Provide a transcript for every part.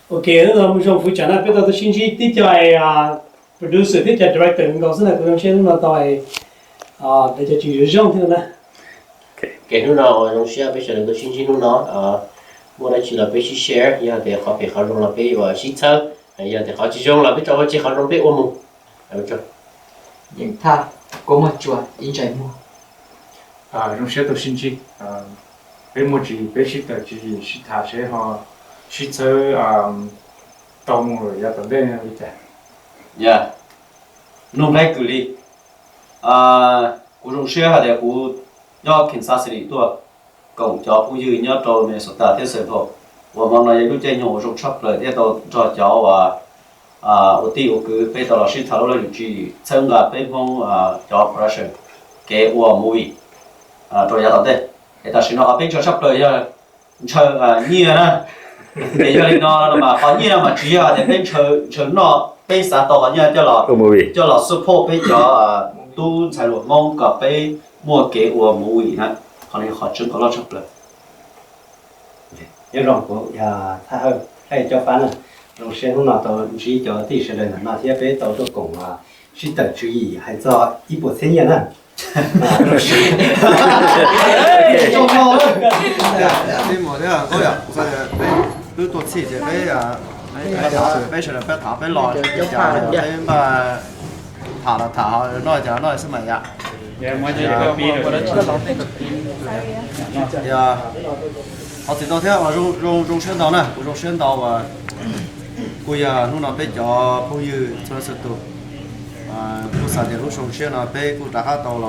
OK，那我们说副讲那别到星期第家啊，producer 第家 director，我告诉那个东西那到啊，大家就有这样听呢。cái lúc nào trong xe bây giờ là cái xin lúc nào mua đây chỉ là bây giờ share, giờ để họ bị họ dùng là bây giờ sibtham, giờ để họ chỉ dùng là bây giờ chỉ họ dùng bây ôm mùng, được chưa? những tha có một chùa in chạy mua trong xe tôi xin chi bây một chỉ bây giờ chỉ sĩ thà sẽ họ sĩ chơi tawm rồi giờ tận đây là gì thế? Yeah, nông đại cử li, của trong xe họ để của do cảnh sát xử lý tua, cộng cho cũng như nhớ trâu này sốt ta thiết sự thôi, và mong là những cái nhỏ trong shop rồi để tao cho cháu và ở tí ở cứ bây giờ là sĩ thà là chỉ xem là bây phong cho operation cái của mũi rồi giờ tận đây, để ta xin nó bên cho shop rồi giờ chờ nhiều nè, để cho linh nó mà có nhiều mà chỉ là để bên chờ nó bên xã tàu như cho là support bên cho tu sai luật mong cả bên mua cái của mũi nè, còn này họ chưa có lo shop rồi. Nhớ rằng của tha hơn hay cho phán là trong xe lúc nào tàu chỉ cho tí sẽ lên mà thiết bé tàu tôi cũng chỉ tự chú ý hay cho ít bộ thiên nhiên nè. Trong lo đi một thế à, tôi à, bây giờ cứ tuột xì thì bây bây giờ bây thả bây lò bây mà thả nói xem mày ạ. Dạ, họ chỉ tao theo là rong xuyên tàu nè, rong xuyên tàu và bây giờ lúc nào bây giờ bao nhiêu cho sự tụ, lúc sáng thì lúc rong xuyên là bây cũng đã hát tàu là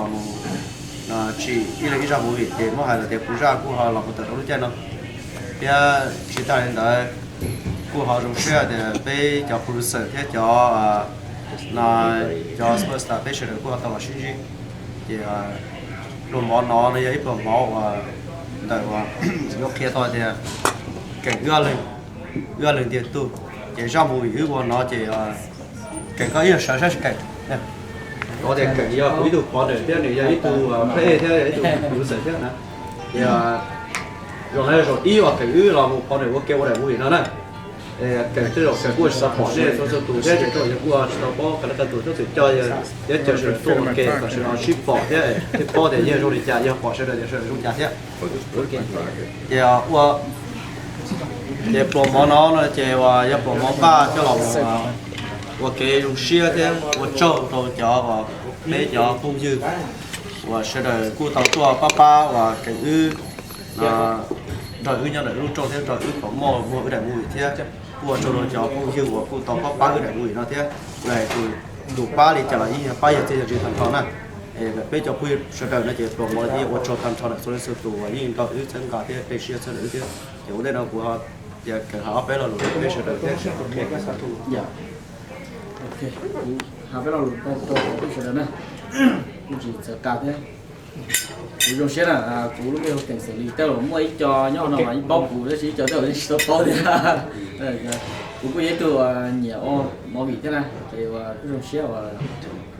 chỉ đi là đi ra mũi để mà hay là để cũng ra cũng họ là một tờ đấu chân đâu, bây giờ chỉ ta hiện tại cũng họ rong xuyên thì bây giờ producer theo cho là cho superstar bây giờ cũng họ tàu là xuyên gì thì đồ món nó là ít đồ máu và đợi và lúc kia thôi thì cảnh gưa lên tiền tu chỉ ra mùi ứ của nó chỉ cảnh có ít sợ cảnh có thể cảnh do ví dụ có để thế này giờ ít tu phê thế ít tu đủ sợ thế nè thì rồi này rồi ý và cảnh ứ là một con này có kêu để mùi nó này cảnh cái rồi cái của sản phẩm này tôi tu thế chỉ cho những của nó có cái tu tôi cho để cho sự tu cái sự nó ship bỏ thế thì bỏ để nhiều rồi thì trả nhiều bỏ sẽ được sự dùng trả thế thì thì bỏ món nó là thì và bỏ món ba cho lòng và cái dùng xia thế và trâu rồi cho và bé cho cũng như và sẽ được của tàu tua papa và cái ư rồi ư nhau để lúc trâu thế rồi ư có mua để mùi thế của trâu rồi cho cũng như của của tàu papa ư để mùi nó thế này từ đủ ba thì trả lại ba giờ thì thành thọ nè bây giờ quy sẽ được nó chỉ bỏ món thì ở trâu thành thọ này số tụ và những tàu ư chân cả thế để xia chân ư thế thì ở đây nó của họ giờ cần họ bé là lúc bây giờ được thế sẽ ok cái sản thu dạ ok họ bé là lúc tôi bây giờ nè chỉ sợ cả thế dùng xe là cũ lúc bây cảnh xử lý tao mới cho nhau nào mà bóc cũ chỉ cho tao stop thôi cũng có giấy tờ nhiều mọi việc thế này thì dùng xe và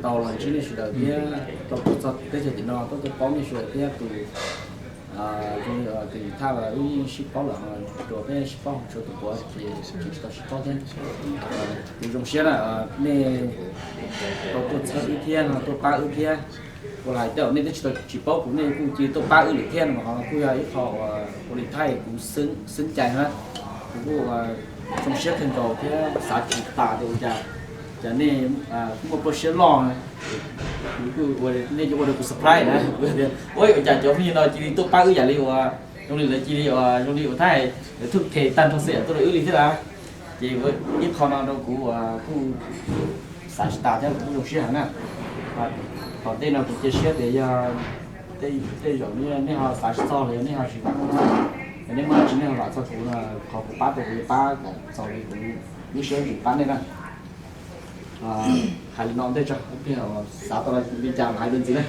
tàu là chỉ là sự đầu tiên tàu có cái gì nó tôi có những sự đầu tiên từ thà là ship bao là rồi cái ship bao cho tụi tôi thì chỉ có ship bao thôi dùng xe là nên tôi chơi thiên tôi ba ưu thiên còn lại tao nên chỉ bao cũng nên cũng chỉ tôi ba ưu thiên mà họ cũng là ít họ còn thay cũng xứng chạy hết cũng trong xe thành cầu thì xã chỉ tả được cho nên cũng có xe lo này nên chúng tôi được surprise này ôi chả chỗ như là chỉ tôi ba ưu giả liệu trong này là chỉ trong liệu thay thực thể tan trong xe tôi ưu lý thế nào chỉ với ít con nào đâu cũng xã chỉ tả cho cũng dùng xe hẳn nè còn đây là cũng chia sẻ để đây giống như nên họ xã so này nên họ chỉ nên mà chỉ nên họ cho thủ là họ cũng bắt được ba sau này cũng như xe chỉ bán đây nè hai non đây cho cái họ xã tao đi chào hai bên gì đấy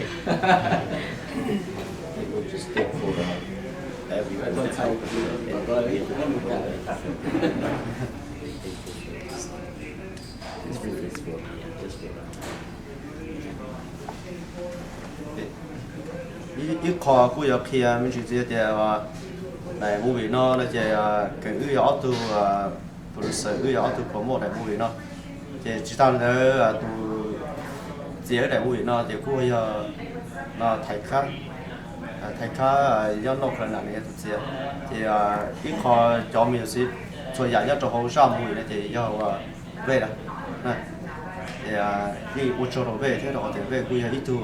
ít khó của giờ kia mình chỉ biết là này mua nó là chỉ cái ưu yếu từ producer cứ giờ tụ promote đại mùi nó thì chỉ tao nữa tụ dễ đại mùi nó thì cũng giờ nó thay khác do nó khởi này thì ít khó cho mình xí rồi giải nhất cho hậu sao mùi này thì do về đó này thì đi ô tô về thế đó thì về cũng ít tu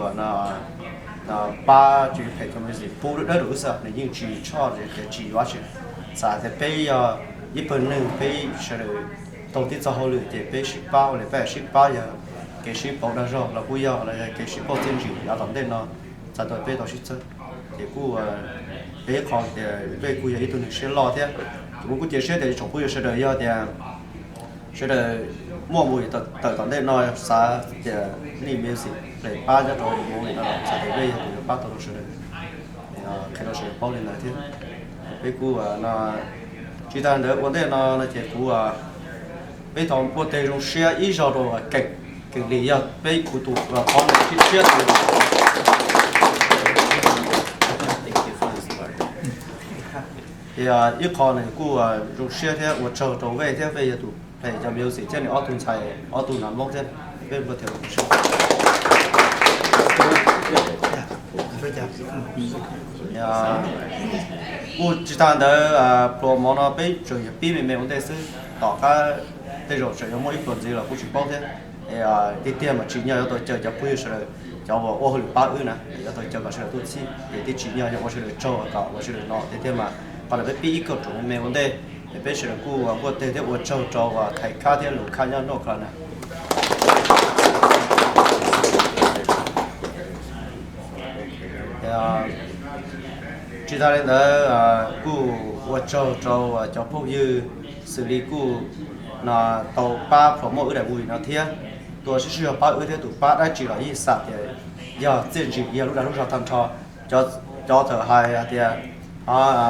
nó ba chữ phải cho mình gì phụ được đủ sao để những chỉ cho để chỉ hóa chuyện sao thì bây giờ ít phầnนึงbây giờ đầu tiên cho họ lựa thì bây ship bao để bây ship bao giờ cái ship bao đó rồi là bây giờ là cái ship bao tiền gì ở tầm đây nó sao tôi bây giờ ship chơi thì cũng bây khó thì bây cũng giờ ít tuần sẽ lo thế cũng cũng chỉ sẽ để trong bây giờ sẽ đợi giờ thì sẽ đợi mua mùi từ tận đây nói xa thì đi miếng gì để ba cho rồi mùi nó làm sao để bây giờ thì ba tôi sẽ đợi cái đó sẽ bao lên lại thế bây cũng nó chỉ ta đỡ vấn đề nó chỉ cũng bây giờ bộ đề trong xe ít giờ rồi cái lý do bây cũng tụ và có một chiếc xe thì ít con này cũng trong xe thế và chờ trở về thế bây giờ tụ phải cho biểu sĩ trên ở tuần xài ở tuần nào mong thế bên bờ theo số cô chỉ ta đỡ pro món nó bây giờ bị mình vấn đề sự tỏ cả đây rồi sẽ có mỗi phần gì là cô chỉ bao thế thì tiền mà chỉ nhờ tôi chờ cho quý sẽ cho vào ô hữu ba nè để tôi chờ cả sẽ tôi xin để chỉ nhờ cho tôi sẽ cho cả tôi sẽ nó thì tiền mà còn là cái bị cái chỗ mình vấn đề để bây giờ cô để tôi cho và thay cá thì lục cá nhau nó cả nè chỉ ta đến đó cô cho phụ như xử lý cô nó tàu ba phổ mẫu ở đại bùi nó thiệt tôi sẽ sửa ba ở thế tụ ba đã chỉ là ít sạch thì giờ tiền chỉ giờ lúc nào tham cho thợ hai thì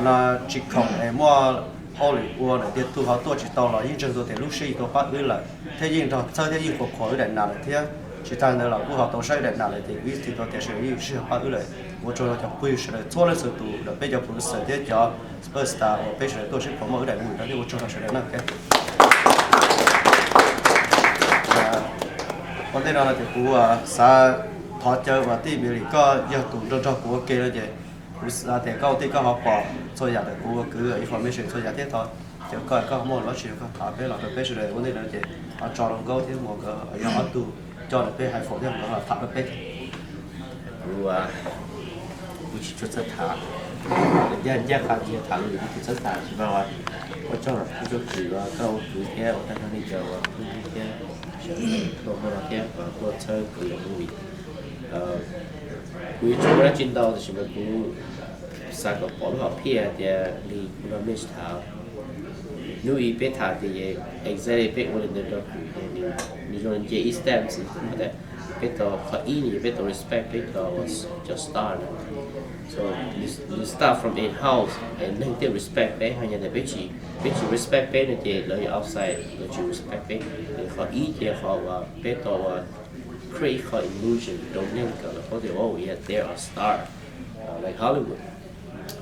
nó chỉ không em mua ô lì uo này thì tụ họ tôi chỉ tàu là những trường tôi thì lúc xí tôi ba ở lại thế nhưng rồi sau thế nhưng cuộc khỏi đại nào này thiệt chỉ ta nữa là cô họ tàu sai đại nào này thì ít thì tôi sẽ sửa ba ở lại我做了就不是了，做了是读了，比较不是的叫2 star， 我比是都是朋友来问，但是我做了是了那个。我哋嗱就估啥學咗或啲苗嚟個要讀咗咗估嘅啦啫，估啊啲高啲個學博，做日就估佢information做日啲台，就個冇攞錢個下邊落去俾出嚟，我哋嗱就做落高啲冇個有乜讀，做嚟俾係放啲個塔落俾。估chỉ cho tất cả dân dân khác chia thằng người thì tất cả chỉ bảo có cho là cái chỗ chỉ là câu cứ theo ta đang đi chờ cứ theo tôi mà theo và tôi chơi cứ là vui cứ chỗ đó trên đầu thì chỉ là cứ sao có bỏ vào phía thì đi cũng là miss thảo nuôi bé thảo thì exactly bé một lần đó đi rồi chơi Eastern gì cũng thế bé tao khó ý nhỉ bé tao respect bé tao was just start so you start from in house and then they respect bé hay là bé chỉ respect bé này thì lấy outside lấy chỉ respect bé để khó ý thì khó bé tao create khó illusion don't nên cả là có thể oh yeah they are star like Hollywood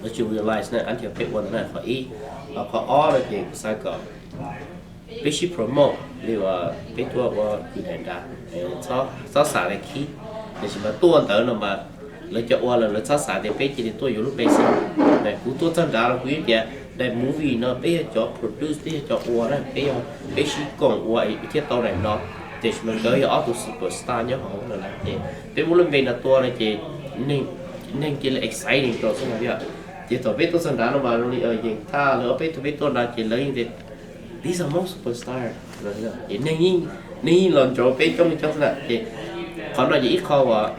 let you realize that until bé one này khó ý và khó all là thì sai cả bé chỉ promote liệu bé tua và cứ thành ra so xả lại khí để chỉ mà tuôn tới nó mà lấy cho oa là lấy so xả để bé chỉ để tôi lúc bé sinh này cú tôi chân ra là quý vậy để movie nó bé cho produce bé cho oa đó bé chỉ còn oa thiết tao này nó để mình tới ở tụ superstar nhớ họ là lại để bé muốn lên về là tua này chỉ nên chỉ là exciting rồi xong rồi chỉ tao bé tôi chân ra nó mà nó đi ở gì tha nữa bé tôi là chỉ lấy để these are most superstar rồi thì nên lần chỗ bé trong là thì còn là gì khó và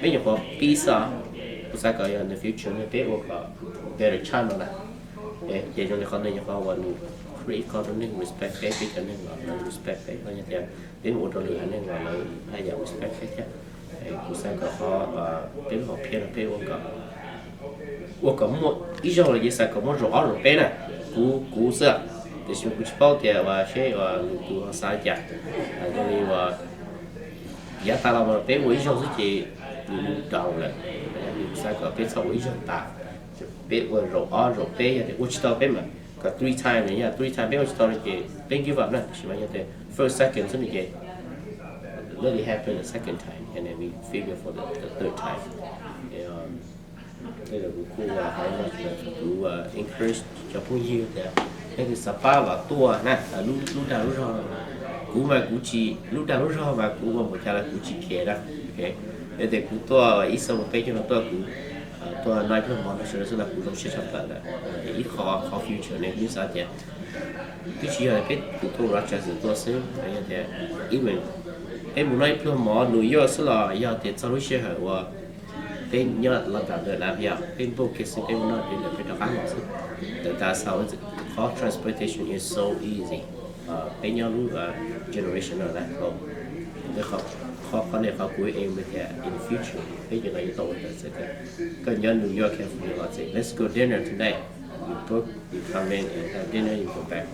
bây giờ có pizza pizza có in the future nên bé có better channel là để cho nên con này có và create con nên respect bé cho nên là respect bé coi như thế bé một trong những nên là hay là respect bé chứ pizza có bé họ偏là bé có một ý do là gì sao có một rõ rồi bé này cú sợ để chúng tôi bảo tiền và sẽ và tụi sai chặt cho nên và giá ta làm bé quý trong cái gì đầu là sai cả bé sau quý trong ta bé vừa rồi bé để quý tao bé mà có 3 times này 3 times bây giờ tao cái bên give up nè chỉ mà như thế first second xong cái really happen the second time and then we figure for the third time đây là cô how much to encourage cho phụ huynh thế cái thứ sapa và tua nè lúc đầu lúc rồi cú mà cú chỉ lúc đầu lúc rồi mà cú mà một cái là cú chỉ kia đó ok để cú tua ít sau một cái cho nó tua cú tua nói cho mọi người sẽ là cú trong sẽ sắp tới là ít khó future này như sao vậy cái chỉ là cái cú tua ra cho tua sớm như thế even em muốn nói cho mọi người yêu sẽ là yêu để cho nó sẽ hiểu bên nhớ là tạo được làm việc bên bộ cái sự em nói đến là phải đọc án sự that's how car transportation is so easy bên nhớ lúc generation ở đây không để khó này khó cuối em với cái in future bây giờ này tôi sẽ cái nhớ New York carefully là say let's go dinner today you book you come in and have dinner you go back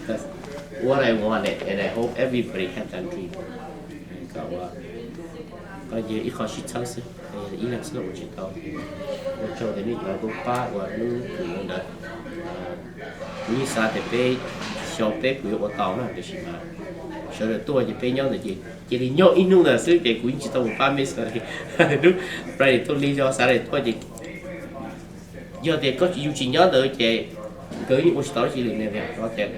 that's what I wanted and I hope everybody had that dream có gì ít khó shit thắng xí, ý là sẽ là một chuyện to, một chỗ để mình làm công ba và luôn cũng được, như sao để bé, sau bé của tôi tàu nó được gì mà, sau đó tôi thì bé nhau là gì, chỉ đi nhau ít luôn là xí để cũng chỉ tàu ba mấy giờ thì đúng, rồi tôi lý do sao để tôi gì, giờ thì có chỉ chỉ nhớ được chị, cứ những một số chỉ liền này vậy, có thể,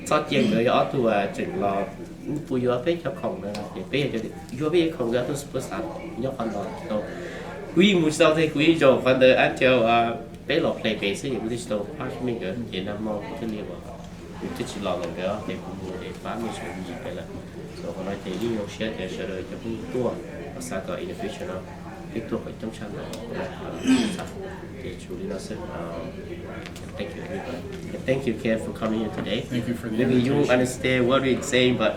sau chuyện người ở tôi chỉnh lo bây giờ bé cho không nữa thì bé cho giờ bé không ra tôi super sẵn nhớ con đó đâu quý một sau thì quý rồi phần đời ăn cho bé lọt lại bé sẽ những cái số phát mình cái chỉ nằm mong cái liều mà chỉ lo làm cái đó để cũng để phá mình số gì cái là rồi còn nói thì đi nhiều xe để chờ đợi cho cũng tua và sao có in the future nó cái tua phải trong chăn đó thì chủ lý nó sẽ thank you everybody. Thank you, Keem, for coming here today. Thank you for the Maybe you won't understand what we're saying, but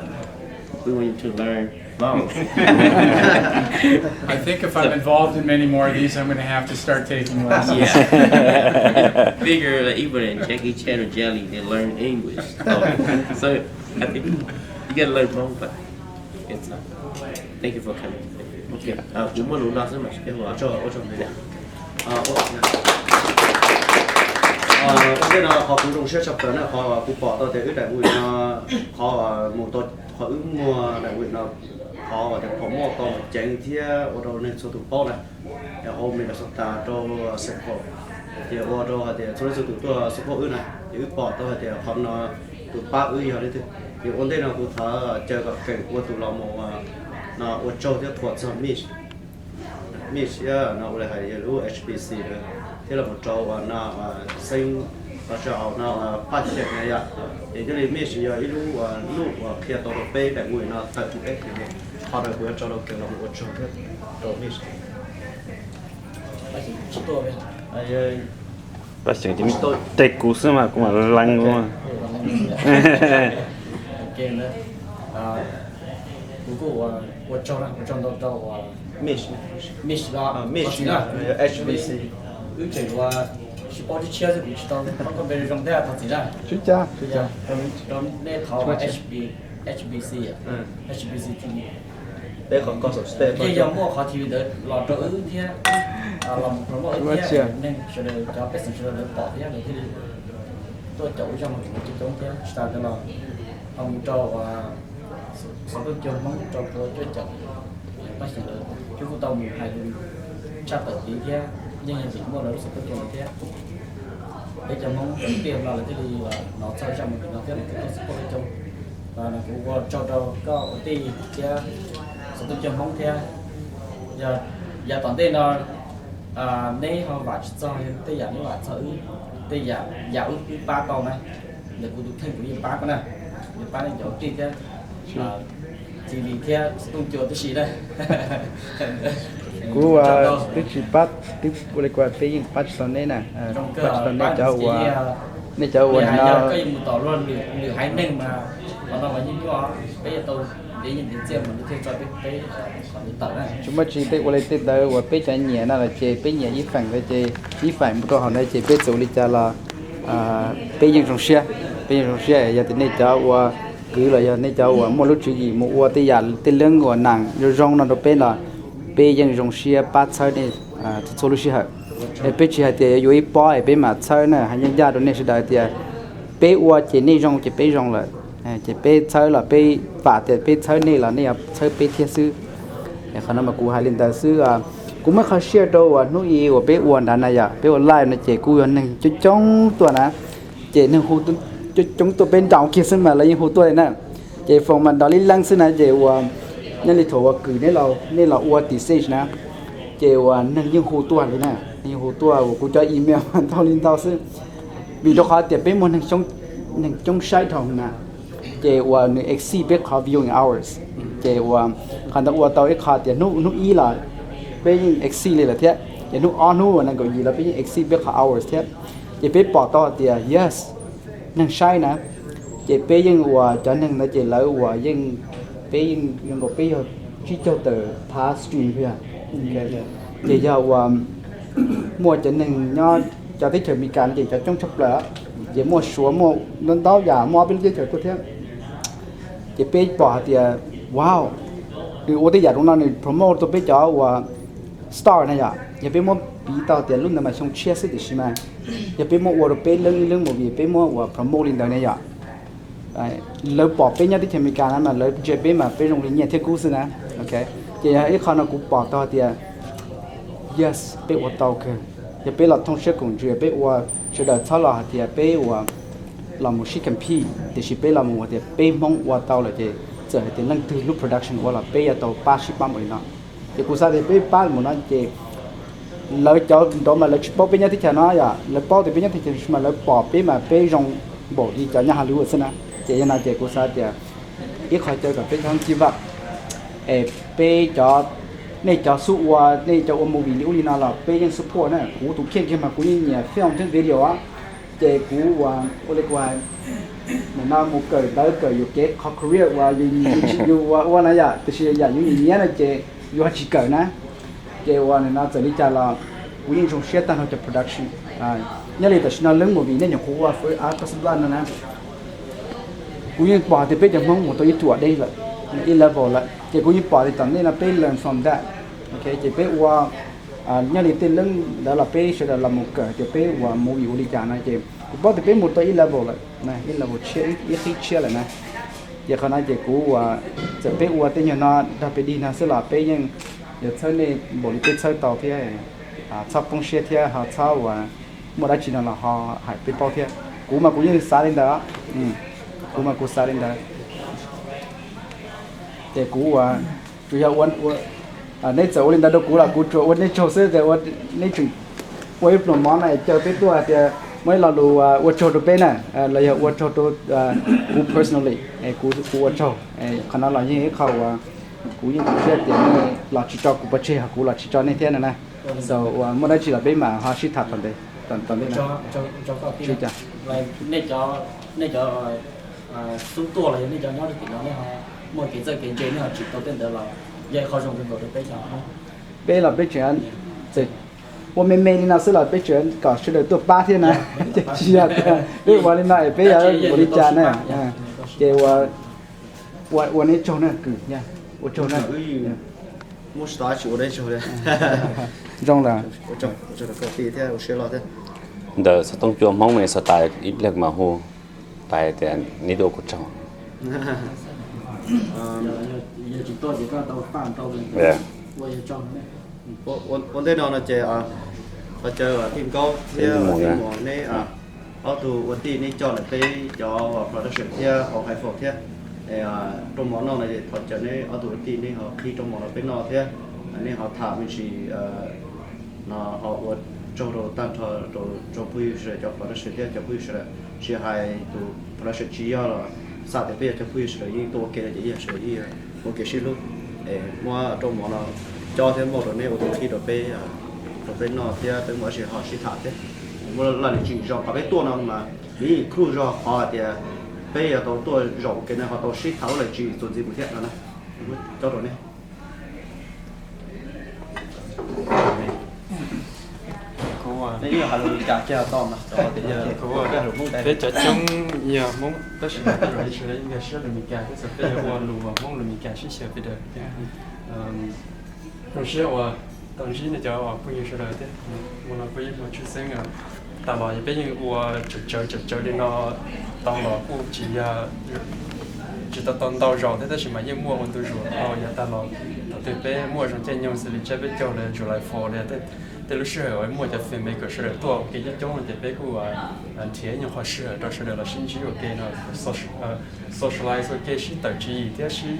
we want you to learn Hmong. I think if I'm involved in many more of these, I'm going to have to start taking lessons. Yeah. Figure that even in Jackie Chan or Jelly, they learn English. So I think you gotta learn Hmong, but it's thank you for coming. Okay. You want to know so much? cái nó họ cũng dùng xe chụp tới nó họ cũng bỏ tao để ước đại nguyện nó họ một tao họ ước mua đại nguyện nó họ và họ mua tao chén thia ở đâu nên số tụ bao này để hôm mình là số ta cho sẽ có thì ở đâu thì số tụ tôi số ước này thì ước bỏ tao thì họ nó tụ ba ước gì đấy thì ổn định là tụ thở chơi gặp cảnh của tụ lò mồ nó ở châu thì thuận sao mít nó lại hay lưu HBC nữa thế là một trâu nó sinh và trâu nó phát triển này ạ thì cái này mít giờ ít lúc khi tàu bê đại người nó thật một cái thì họ được vừa trâu đầu tiên là một trâu hết trâu mít và chẳng chỉ tết cũ xưa mà cũng là lăng luôn mà我找了，我找到我 miss 啦 mít HBC ước chừng là chỉ bao nhiêu chia thì cũng chỉ tao không có về trong đây thật gì đó chú cha trong đây thảo là HBC thì để còn có số step bây giờ mua họ thì được lọt cho ước thế làm promote thế nên sẽ được cho business sẽ được bỏ thế được thì tôi chủ trong một cái chỗ thế start là ông cho sau đó cho món cho chồng bác sĩ chú của tao mình hay cha tự tí thế nhưng chỉ mua nó sẽ có cho thế để cho món tiền là cái gì nó sao cho mình nó thế là cái sẽ có trong và nó cũng cho có tí thế sau đó cho món thế giờ toàn tên nó nên họ vạch cho tới giờ nó vạch cho tới giờ ba con này để cũng được thêm của ba con này ba này chỗ tí thế chỉ vì thế tung chỗ tới gì đây cú tức chỉ bắt tức cú lại qua phải bắt tao nè bắt tao nè cháu nó cái một tàu luôn được hai nền mà nó là những cái bây giờ tôi để nhìn thấy xem mình thêm cho cái tàu này chúng ta chỉ biết qua tết đó và biết cái nhẹ là chế biết nhẹ ít phần cái ít phần một câu hỏi này chế biết xử lý cho là biết những trong xe giờ thì này cháu và cứ là giờ này cháu và một lúc chuyện gì một qua tới giờ tới lớn của nàng rồi rong nó đâu biết là bây giờ trong xe bắt sai này số lúc xe bây giờ thì yêu bỏ bây mà chơi nè hay nhân gia đó này sẽ đợi thì bây qua chỉ này rong chỉ bây rong là chỉ bây chơi là bây phạt thì bây chơi này là này chơi bây thiết sư khả năng mà cụ hai linh đại sư cũng mới khai share đâu nuôi yêu bây uốn đàn này à bây online này chỉ cụ nên chút trong tuổi nè chỉ nên hút chút trong tuổi bên trong kia xem mà là những hút tuổi này chỉ phòng mình đó linh lăng xem này chỉ nên lịch thổ cử nên là uốn tsis nè chỉ nên những hút tuổi này nè những hút tuổi cụ cho email tao linh tao sư vì đó họ tiệm bên mình trong site thòng nè chỉ nên exceed biết họ viewing hours chỉ khán giả tao ấy họ tiệm nút ý là bên exceed là thế chỉ nút on nút là gọi gì là bên exceed biết họ hours thế chỉ biết bỏ tao thì yes nên sai nè chỉ biết nhưng cho nên nó chỉ lấy nhưng bên nhưng có bên chỉ cho từ pass stream thôi chỉ giờ mua cho nên nó cho tới thời bị cản chỉ cho trong chốc lỡ chỉ mua xuống mua nên tao giả mua bên dưới thời có thế chỉ biết bỏ thì wow thì ô tô giả trong này promote tôi biết cho star này à chỉ biết mua bị tao tiền luôn mà xong chia sẻ thì xí mà chỉ biết mua ô tô biết lưng một việc biết mua promote lên đời này à lấy bỏ biết nhá tới thời bị cản mà lấy chỉ biết mà biết trong này nhẹ thế cũ xí nè ok chỉ ít khăn nó cũng bỏ tao thì yes biết ô tao cơ chỉ biết là thông số cũng chỉ biết chỉ đợi sau là thì biết là một chiếc compete thì chỉ biết là một thì biết mong ô tao là thì giờ thì lần từ lúc production hoặc là biết tao 30 mới nó thì cũng sao thì biết 30 một nó chỉ lấy cho đó mà lấy bỏ biết nhá thì chả nói à lấy bỏ thì biết nhá thì mà lấy bỏ biết mà biết rong bỏ đi cho nhà hàng lưu xin á chỉ là chỉ cũng sao thì ít khỏi chơi cả biết thằng chi vật biết cho này cho suab này cho một movie lưu đi nào là biết những support này cũng tụi kia mà cũng như nhà film trên video á chỉ cũng ô lê quay mình nói một cởi tới cởi dục kết khó career và dù này à thì sẽ giả những gì này chỉ dù chỉ cởi nè chỉ này nó sẽ đi trả là cũng trong set tăng cho production nhớ lại là nó lớn một vị nên nhiều khu với art custom nè cũng bỏ thì biết được mong một tôi ít tuổi đây là ít level là chỉ cũng bỏ thì tận đây là biết learn from that ok chỉ biết nhớ lại tên lớn đó là biết sẽ là một cởi chỉ biết một vị đi trả này chỉ bỏ thì biết một tôi ít level là này ít level chia lại này giờ khả năng chỉ cũจะเป็นวัวที่ยังน่าดับไปดีนะสลับไปยังเดี๋ยวเช้านี้บริเวณเช้าต่อที่ชอบปงเชียที่หาเช้าว่าเมื่อไรจีนเราหายไปเป้าที่กูมากูยังสารินดากูมากูสารินดาแต่กู主要วันในเจ้าลินดาดูกูละกูโจวันนี้โจเสือแต่วันนี้ถึงวันนี้ปลอมมันไอ้เจ้าเป็นตัวแต่ไม่เราดูวัดโชว์ตัวเป็นน่ะเราอยากวัดโชว์ตัวกู personally ไอ้กูวัดโชว์ไอ้ขณะเรายิ่งเขากูยิ่งเชื่อเดี๋ยวนี้เราชิจอกูประเทศกูเราชิจอในเที่ยนั่นนะ so เมื่อได้ชิเราเป็นมาหาชิทัดตอนเด็กตอนนี้นะชิจ้ะในจอซุ้มตัวอะไรในจอย้อนถึงเราเนี่ยฮะหมดกิจกิจเนี่ยจิตตัวเป็นเดี๋ยวเราใหญ่เขาส่งเป็นตัวเป็นจ่าเป็นเราเป็นเช่นสิ我们每年那是了，被人搞出来都8天呢，是啊，对，我那也被人我的家呢，给我那种呢，呀，我种呢，mua star chủ đây chủ đây种了，我种个咖啡theo我学了的เดี๋ยวจะต้องจวมห้องเมสไตล์อีกเล็กมาหูไปแต่นี่ดูกุศลchỉ tôi chỉ có tàu phản tàu yeah tôi trong nàyวันที่นอนเจเราเจอทีมเขาที่หมอนี่เอาตัววันที่นี่จอดไปจอโปรดักชั่นที่ของไฮโฟร์ที่ตรงหมอนอนเลยพอเจอนี่เอาตัววันที่นี่เขาขี่ตรงหมอนไปนอนที่อันนี้เขาถามมันชีน่าเขาว่าจอดตั้งจอผู้อยู่เฉยจอโปรดักชั่นที่จอผู้อยู่เฉยเชียร์ไฮตัวโปรดักชั่นชี้ย่อละสาดไปจอผู้อยู่เฉยยิ่งตัวเกลี่ยเฉยยิ่งโอเคชิลุว่าตรงหมอนcho thêm một này ô tô khi đó bên nó thì bên mọi chuyện họ sẽ thả thế một lần chỉ cho cả cái tua nào mà đi cruise cho họ thì bây giờ tàu tua rộng cái này họ tàu sẽ tháo lại chỉ tụi gì một thiệt nữa nè cho rồi này đây là hà nội cả treo to mà đó thì giờ cái hộp mông để cho chúng nhiều mông tất cả rồi sẽ lấy cái sẽ là mình cả cái sẽ phải qua lùa mông là mình cả sẽ phải được rồi sẽ 当时那叫不认识了的，我那不认识出生啊，但老一辈人我就的那当老不只呀，只到当到绕的，但是嘛一摸我都绕，哦呀但老，对呗摸上见样子里这边叫来就来发了的。แต่รู้สึกว่ามั่วจะเป็นไม่เกิดสิ่งตัวเกี่ยจ้องแต่เป็นกูว่าเทียนยังความเชื่อเราเชื่อเราสิ่งที่โอเคนะ socialize โอเคสิ่งต่างจีเทียสิ่ง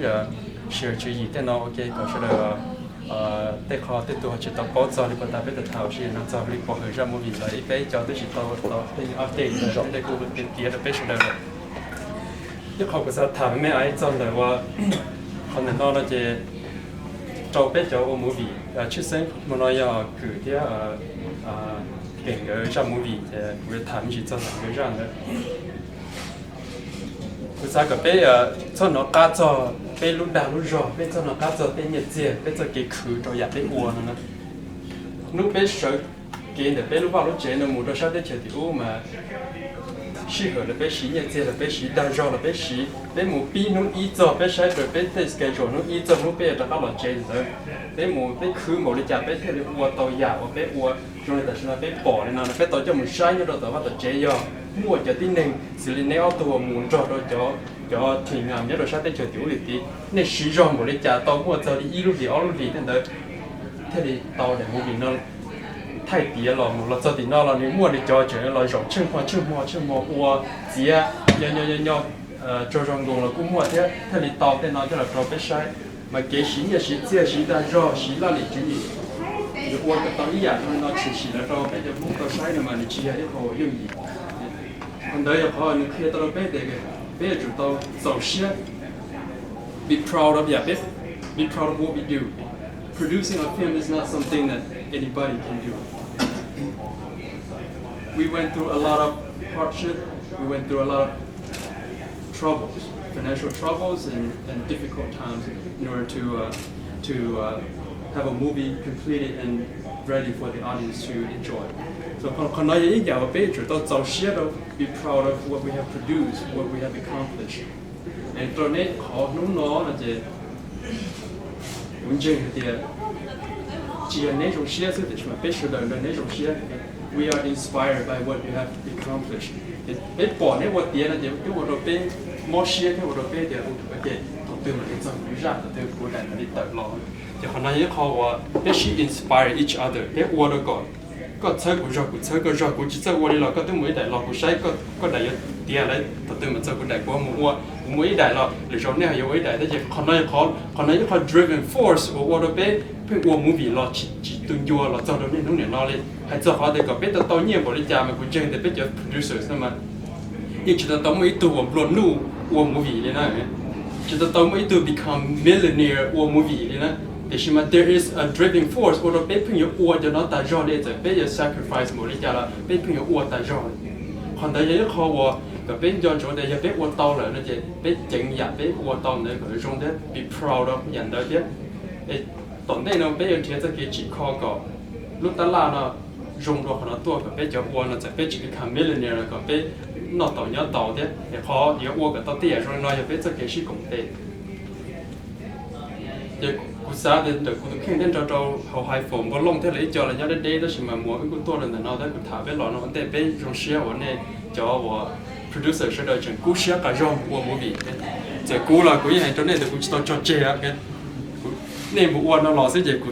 เชื่อจีแต่เราโอเคก็เชื่อแต่เขาแต่ตัวจิตตป้อจอหรือว่าตาเป็นแต่เท้าสิ่งนั้นจอหรือพอเหตุมันมีอะไรไปจอแต่จิตตัวเป็นอัปเดตเราแต่กูเป็นเทียนเป็นเชื่อเลยที่เขาก็จะถามไม่ไอ้จอเลยว่าคนนั้นเราจะcho bé cho ông movie trước sinh mà nói là cử thì hiện ở trong movie thì người tham dự cho người ra nữa người ta cái bé cho nó cá cho bé lúc đào lúc rồi bé cho nó cá cho bé nhiệt gì bé cho cái khử cho nhà bé uốn nữa lúc bé sợ cái để bé lúc vào lúc chế nó mua đồ sao để chơi thì mà适合的被洗业界的被洗单绕的被洗被母逼弄一做被晒的被这 schedule 弄一做弄被的到了这的被母被苦某的家被这里我到呀我被我用的是那被bỏ的那被到这么晒的到ว่า这样我จะที่หนึ่งสิริเนอตัวหมุนจอดจะถึงงานเนี่ยเราใช้ได้เฉยๆเลยในสีรองหมดเลยจ้าตอนหัวจะอีลูกดีอ้อลูกดีนั่นเด้อเท่าที่ตอนเดี๋ยวมูบินนั่น太别了，我做的那了，你摸的交钱了，肉吃摸，我姐要做成功了，估摸的，他里刀的那就来做被晒，嘛给洗也洗，这洗的肉洗那里注意，我个当一样，那吃洗的肉被就摸到晒的嘛，你吃下以后容易，很多也好，你可以到了被这个，被就到走些 ，be proud of be proud of what we do. Producing a film is not something that anybody can do. We went through a lot of hardship, we went through a lot of troubles, financial troubles and difficult times in order to have a movie completed and ready for the audience to enjoy. So be proud of what we have produced, what we have accomplished. And we are inspired by what you have accomplished. Inspire each other. Có chơi của rồi của chỉ chơi qua đi là có tới mấy đại lọ của sai có đại tiền đấy thật sự mà chơi của đại của mỗi đại lọ để cho nên nhiều ấy đại đấy chỉ còn nói có driven force của qua đó bé phải qua movie lọ chỉ tuân vua lọ cho đó nên nó nên nó lên hay cho họ để có bé tao nhiều của đi cha mà của chơi để bé cho producers mà nhưng chỉ tao mấy tụ của luôn nu qua movie lên này chỉ tao mấy tụ become millionaire qua movie lên này there is a driving force or bé phun nhiều uo cho nó ta rõ lên rồi bé sacrifice một lý do là bé phun nhiều uo ta rõ còn tại vì khó uo cái bé do chỗ đây bé uo tao là nó chỉ bé chỉnh nhà bé uo tao này cái trong đấy be proud of nhận được biết tận đây nó bé ở thế cái chỉ khó có lúc ta là nó dùng đồ nó tua cái bé cho uo nó sẽ bé chỉ become millionaire là cái bé nó tao nhớ tao đấy khó nhiều uo cái tao tiền rồi nó bé sẽ cái gì cũng tệ cú sa đến từ cú khen đến cho hậu hai phồng có lông thế lấy cho là nhớ đến đây đó chỉ mà mua cái cú to lên nó đấy cú thả bé lọ nó vấn đề bé trong xe ở này cho của producer sẽ đợi chừng cú xe cả rong của movie giờ cú là cú như này cho nên từ cú cho chơi cái nên bộ nó lò sẽ giờ cú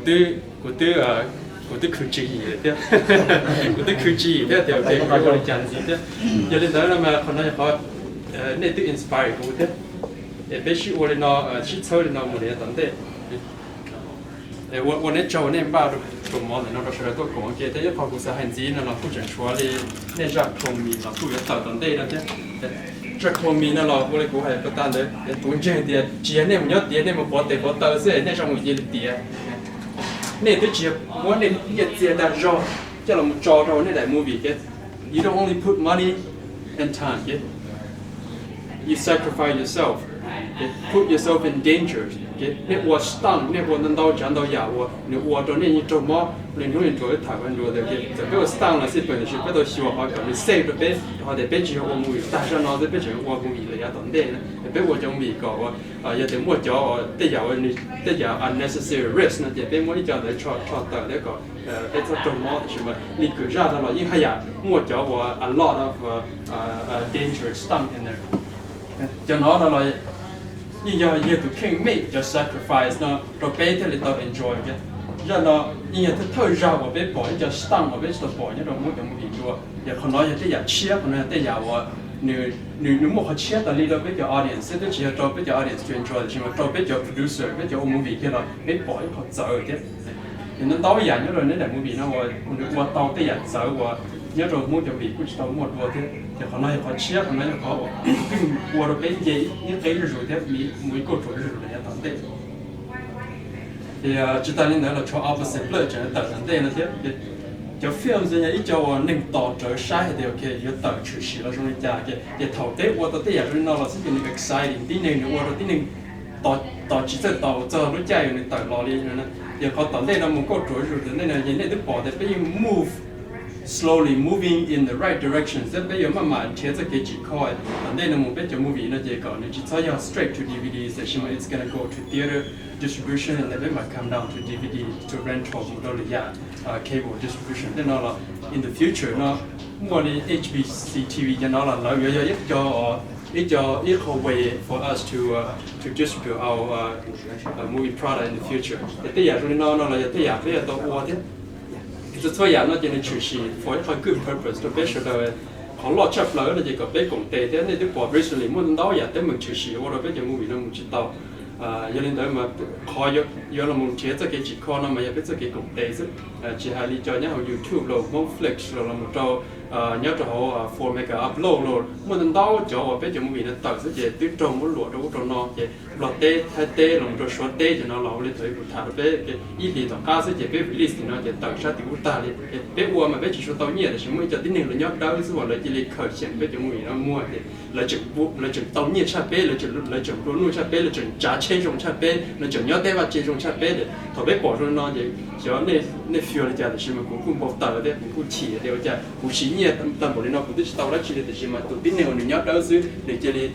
tư khử chi gì đấy cú tư khử chi đấy thì cái cái gọi là gì đấy giờ đến đó là mà còn nói họ nên tự inspire cú thế để bé chịu lên nó chịu chơi lên nó một cái tận thế我那周那把都做毛的，那个是都讲嘅，但一考古是很自然啦，不正出嚟，那只空面啦，都要到当地啦啫。只空面啦，我哋估係不單嘅，本正啲，只係你唔要啲，你冇博地博到先，那上面嘢啲。你都只我你一隻但係即係冇做到你嚟 movie 嘅，you don't only put money and time 嘅。you sacrifice yourself, okay? Put yourself in danger. Okay? Nếu qua stung, nếu qua nâng đau chán đau giả, nếu qua đó nên như trong mỏ, nên nó nên trôi thải quan rồi đấy. Giờ bây giờ stung là sẽ bởi vì bây giờ xíu họ cần save được bé, họ để bé chỉ họ mùi, ta cho nó để bé chỉ họ mùi là giá tốn tiền. Bé qua trong mì cỏ, giờ để mua cho để giờ unnecessary risk, nó để bé mua cho để cho tờ để cỏ, bé cho trong mỏ thì mà đi cứ ra đó là những hay à mua cho a lot of dangerous stung in there. Cho nó là you to king make your sacrifice nó rồi bé thì tao enjoy cái giờ nó như thôi ra và bé bỏ cho stung và bé cho bỏ như rồi muốn cho một gì rồi giờ không nói cái giờ chia còn nói cái giờ nếu một họ chia tao đi đâu bé cho audience sẽ chỉ cho bé cho audience to enjoy chứ mà cho bé cho producer bé cho một gì kia là bé bỏ họ sợ cái thì nó tối giờ nhớ rồi nếu để một gì nó qua tao cái giờ sợ và nhớ rồi muốn cho vị cũng tao một rồi thế thì họ nói họ chia họ nói họ qua rồi bé gì những cái rồi thế mỗi câu chuyện rồi là tao thế thì chúng ta nên nói là cho opposite lợi cho tao thế là thế cho film gì ấy cho nên tỏ trở sai thì ok giờ tao chịu xí là trong cái cái thầu tết qua tao tết rồi nó là sẽเป็น exciting tí nên qua rồi tí nên tao chỉ sẽ tao cho nó chạy rồi tao lo đi nữa giờ họ tao thế là một câu chuyện rồi nên là những cái bỏ để bây giờ move slowly moving in the right direction. Thế bây giờ mà chế ra cái chỉ coi, nên là một bây giờ movie nó chỉ còn, chỉ cho nhau straight to DVD, so it's gonna go to theater distribution and then might come down to DVD to rental, một là cable distribution. Thế nó là in the future nó mua đi HBC TV cho nó là lợi ít cho ít way for us to distribute our movie product in the future. Thế giờ rồi nó là thế giờ bây giờ tôi mua thế. Thì thôi giờ nó chỉ nên chủ sĩ for a good purpose. Tôi biết rồi họ lo chấp lỡ là chỉ có biết công ty thế nên tôi bỏ recently muốn đó giờ tới mình chủ sĩ, hoặc là biết giờ movie nó muốn chỉ tao. Cho nên đấy mà họ giờ là muốn chế cho cái chỉ con nó mà giờ biết cho cái công ty chứ. Chỉ hay đi cho nhá họ YouTube rồi, Netflix rồi là một trò nhớ cho họ format cái upload rồi. Muốn đó cho biết giờ movie nó tạo sẽ chỉ tiếp trong một lụa đâu trong nó chỉ lọt tê thay tê là một trò short tê cho nó lâu lên tới một tháng bé cái ý thì tổng ca sẽ chỉ biết release thì nó chỉ tạo ra tiểu ta đi bé uo mà bé chỉ số tao nhiệt thì chỉ mới cho tí nên là nhớ đâu chứ gọi là chỉ lấy khởi triển bé cho movie nó mua thì là chừng tao nhiệt cha bé là chừng đồ nuôi cha bé là chừng trả chế trong cha bé là chừng nhớ tê và chế trong cha bé để thọ bé bỏ rồi nó thì cho nên feel là chả thì mà cũng bỏ tờ đấy cũng chỉ đều chả cũng chỉ nhiệt tâm bộ nó cũng tao đã chỉ để mà tụi tí nên là nhớ đâu chứ để chỉ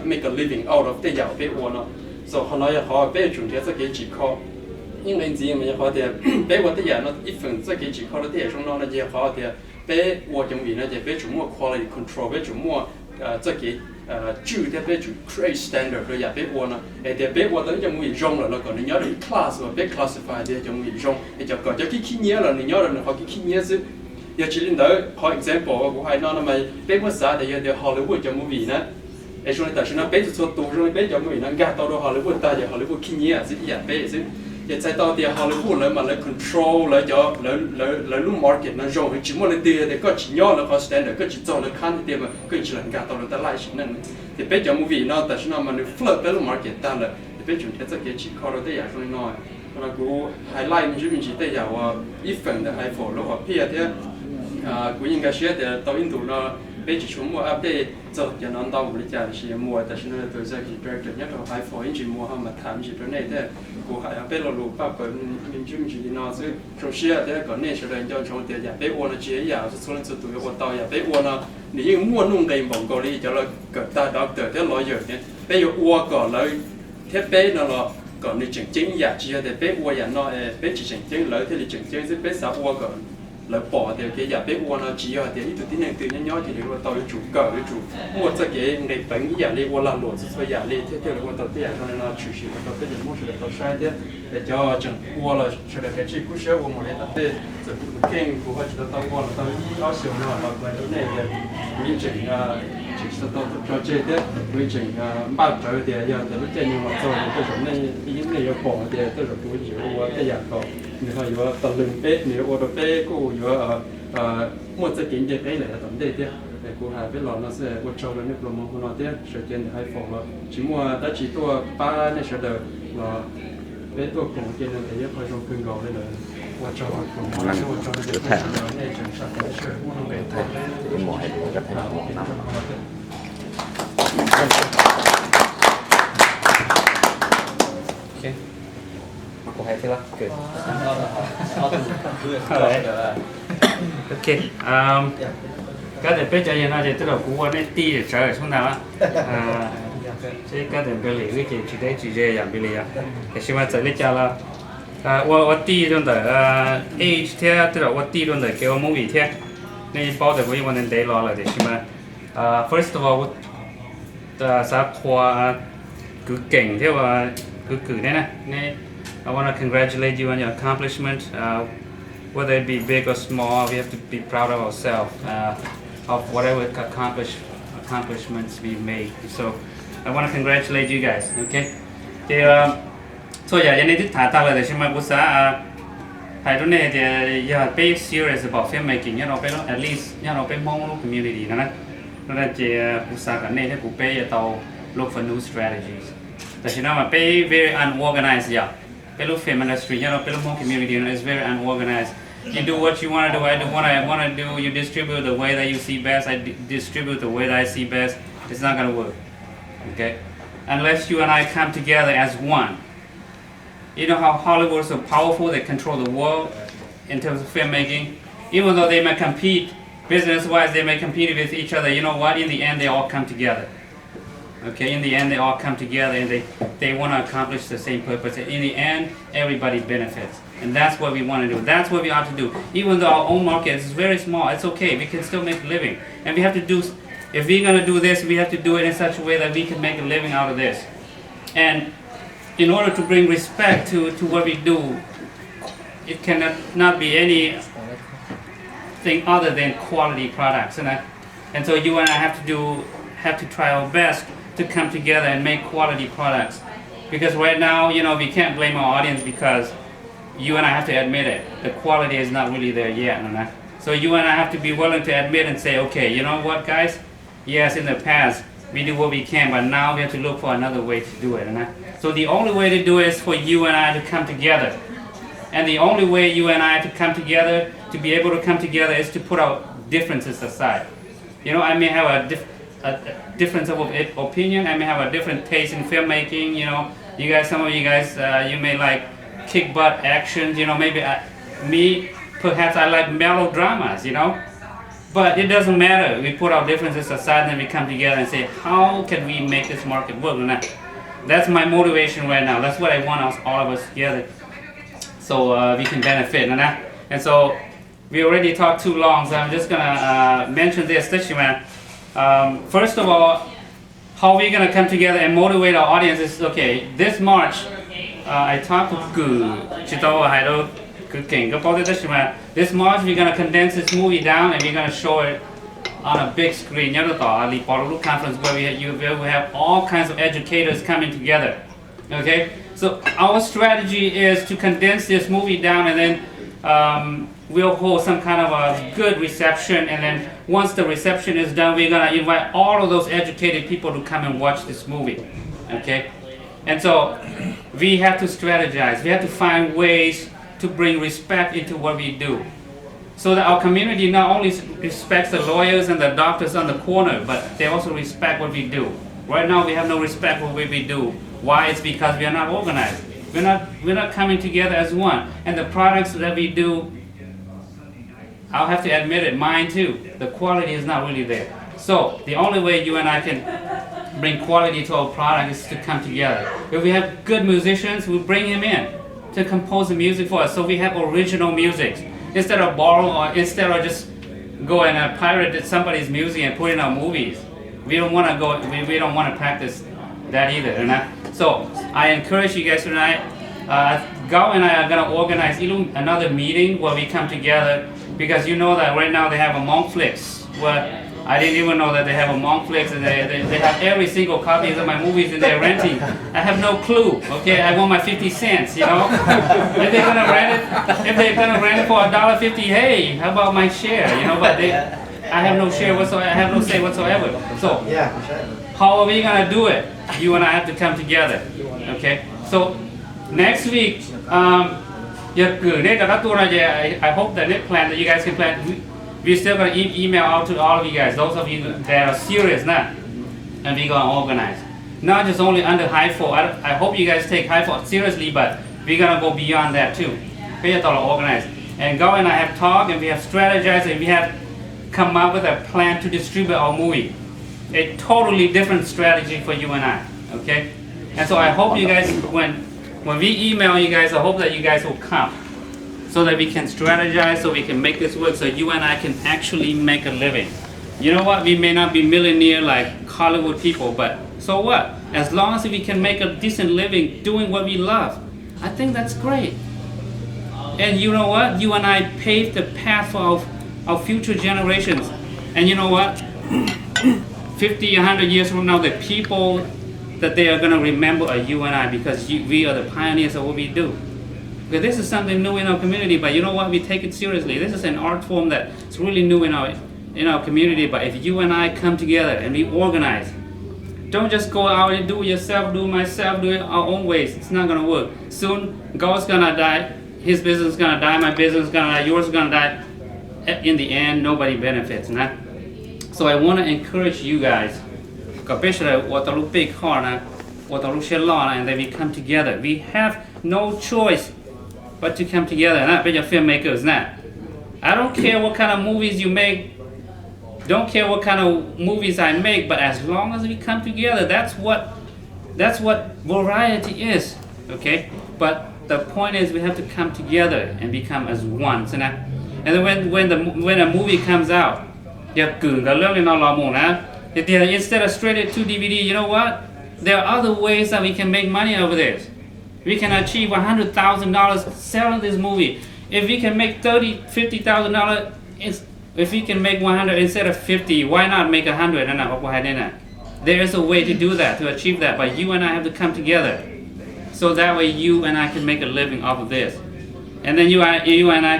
make a living out of the giàu bé uo nó, so họ nói họ bé chuẩn thế cái chỉ kho, nhưng anh gì mà họ thì bé uo cái giàu nó ít phần cái chỉ kho nó thì trong nó là gì họ thì bé uo trong vì nó thì bé chủ mua quality control bé chủ mua cái chữ thì bé chủ create standard rồi giờ bé uo nó, thì bé uo tới trong vì rong là nó còn nhớ được class và bé classify thì trong vì rong, thì cho còn cho cái nhớ là nhớ là họ cái nhớ chứ. Giờ chỉ lên đó, for example của hai nó mà bé mua啥thì giờ Hollywood trong movie nè. Ấy cho nên tại sao nó bé cho tụ rồi bé cho người nó gạt tao đâu Hollywood ta giờ Hollywood kinh nghiệm gì vậy bé chứ giờ sai tao thì Hollywood lại mà lại control lại cho lại lúc market nó rộng chỉ muốn lấy tiền để có chỉ nhỏ là có standard có chỉ cho là khăn tiền mà có chỉ là gạt tao là ta lại chỉ nên thì bé cho movie nó tại sao mà nó flip bé lúc market ta là thì bé chuẩn thế cái chỉ có đấy giờ cho nên nói là cũng highlight mình chỉ thấy giờ ít phần là iPhone lúc họ phía thế cũng应该学的到印度呢。bây giờ chúng mua update cho nó tao cũng đi trả thì mua tại sao tôi sẽ chỉ director nhất là iPhone chỉ mua hàng mà tham chỉ chỗ này thế của hai bây giờ lục ba bởi mình chỉ đi nó chứ trong xe thế còn này sẽ là cho trong tiền nhà bây giờ nó chỉ là số lượng số tuổi của tao nhà bây giờ nó nếu mua nung đầy bóng cầu đi cho nó cỡ ta đọc từ thế lo giờ nhé bây giờ mua cỡ lấy thiết bị nó là còn đi chỉnh chính giả chỉ để bây giờ nó bây chỉ chỉnh chính lấy thì chỉnh chính chứ bây giờ mua cỡ là bỏ thì cái giả bé uo nó chỉ là thì ít tí nên từ nhỏ thì được tao chủ cờ chủ mua cho cái ngày bánh giả đi uo làm lột cho giả đi thế là tao tiền cho nên là chủ sĩ tao bây giờ mua sẽ tao sai thế để cho chẳng uo là sẽ là cái chi cú sữa uo một đấy tao thế rồi cũng khen của họ chỉ tao uo là tao ý áo sườn nó là cái này thì mình chỉnh chỉ tao cho chơi thế mình chỉnh ba trời thì giờ thì lúc chơi nhưng mà rồi cái chỗ này ý này bỏ thì tôi rồi tôi chỉ uo cái giả có người ta vừa tận lưng bé nếu ở đó bé cô vừa một cái kiến gì đấy là tận đây thế để cô hai bé lò nó sẽ một trâu nó nếp lồng nó thế sự kiện thì hai phòng là chỉ mua đã chỉ tua ba này sẽ được là bé tua cùng kia nên thấy phải trong cưng gạo đây là một trâu cùng một trâu để thay này chẳng sao cái sự mua nó về thay thì mọi cái thay một năm Cô hay thế lắm. Good. Ok. Các bạn biết cho nên là tức là cú anh đi để chơi xuống nào á. Thế các bạn biết lý cái chỉ đấy chỉ dễ làm biết lý à. Cái xem mà chơi lý cha là. 我第一轮的age 贴，对了，我第一轮的给我母语贴，那包的我一般能得了的是吗？First of all， 我啥话good 勁即係話 good 呢？I want to congratulate you on your accomplishment. Whether it be big or small, we have to be proud of ourselves of whatever accomplishments we made. So I want to congratulate you guys. Okay. Thì so yeah, nên thích thả ta là để xem mà bữa sáng hay đó này thì yeah, be serious about filmmaking, you know, at least you know, be Hmong community, nó là chỉ bữa sáng cái này thì cũng be tàu look for new strategies. Tại vì nó mà be very unorganized, yeah. Be look film industry, you know, be Hmong community, you know, it's very unorganized. You do what you want to do, I do what I want to do. You distribute the way that you see best, I distribute the way that I see best. It's not gonna work, okay? Unless you and I come together as one. You know how Hollywood is so powerful, they control the world in terms of filmmaking. Even though they may compete, business-wise, they may compete with each other, you know what, in the end, they all come together. Okay, in the end, they all come together and they want to accomplish the same purpose. In the end, everybody benefits. And that's what we want to do. That's what we ought to do. Even though our own market is very small, it's okay. We can still make a living. And we have to do, if we're going to do this, we have to do it in such a way that we can make a living out of this. And in order to bring respect to what we do, it cannot not be anything other than quality products. And so you and I have to try our best to come together and make quality products. Because right now, you know, we can't blame our audience because you and I have to admit it. The quality is not really there yet. So you and I have to be willing to admit and say, okay, you know what, guys? Yes, in the past, we do what we can, but now we have to look for another way to do it. So the only way to do it is for you and I to come together. And the only way you and I to come together, to be able to come together, is to put our differences aside. You know, I may have a difference of opinion, I may have a different taste in filmmaking, you know. You guys, some of you guys, you may like kick butt actions, you know, maybe me, perhaps I like melodramas, you know. But it doesn't matter, we put our differences aside and we come together and say, how can we make this market work? That's my motivation right now. That's what I want all of us together, so we can benefit. And so we already talked too long, so I'm just gonna mention this. First of all, how we're gonna come together and motivate our audience is, okay, this March, I talked to this March we're gonna condense this movie down and we're gonna show it on a big screen. Conference where we have all kinds of educators coming together. Okay, so our strategy is to condense this movie down, and then we'll hold some kind of a good reception, and then once the reception is done, we're gonna invite all of those educated people to come and watch this movie. Okay, and so we have to strategize. We have to find ways to bring respect into what we do, so that our community not only respects the lawyers and the doctors on the corner, but they also respect what we do. Right now we have no respect for what we do. Why? It's because we are not organized. We're not coming together as one. And the products that we do, I'll have to admit it, mine too, the quality is not really there. So the only way you and I can bring quality to our product is to come together. If we have good musicians, we'll bring him in to compose the music for us, so we have original music. Instead of borrow, or instead of just go and pirate somebody's music and put it in our movies. We don't want to go. We don't want to practice that either. So I encourage you guys tonight. Dhau and I are gonna organize another meeting where we come together, because you know that right now they have a Hmong flicks. Where I didn't even know that they have a Hmong flicks, and they have every single copy of my movies and they're renting. I have no clue. Okay, I want my 50 cents. You know, if they're gonna rent it for $1.50, hey, how about my share? You know, but I have no share whatsoever. I have no say whatsoever. So how are we gonna do it? You and I have to come together. Okay. So next week, I hope that next plan that you guys can plan. We're still gonna email out to all of you guys. Those of you that are serious now. and we're gonna organize. Not just only under high fall. I hope you guys take high fall seriously, but we're gonna go beyond that too. We have to organize. And Go and I have talked, and we have strategized, and we have come up with a plan to distribute our movie. A totally different strategy for you and I. Okay? And so I hope you guys, when we email you guys, I hope that you guys will come, so that we can strategize, so we can make this work, so you and I can actually make a living. You know what? We may not be millionaire like Hollywood people, but so what? As long as we can make a decent living doing what we love, I think that's great. And you know what? You and I paved the path for our future generations. And you know what? 50, 100 years from now, the people that they are going to remember are you and I, because we are the pioneers of what we do. Because this is something new in our community, but you know what? We take it seriously. This is an art form that's really new in our community. But if you and I come together and we organize, don't just go out and do it yourself, do it myself, do it our own ways. It's not going to work. Soon, God's going to die. His business is going to die. My business is going to die. Yours is going to die. In the end, nobody benefits. Nah? So I want to encourage you guys, and then we come together. We have no choice but to come together. Nah? Be your filmmakers. Nah? I don't care what kind of movies you make. Don't care what kind of movies I make, but as long as we come together, that's what variety is, okay? But the point is, we have to come together and become as one. And then when a movie comes out, instead of straight to DVD, you know what? There are other ways that we can make money over this. We can achieve $100,000 selling this movie. If we can make $30,000, $50,000, if we can make 100 instead of 50, why not make 100? There is a way to do that, to achieve that, but you and I have to come together. So that way you and I can make a living off of this. And then you and I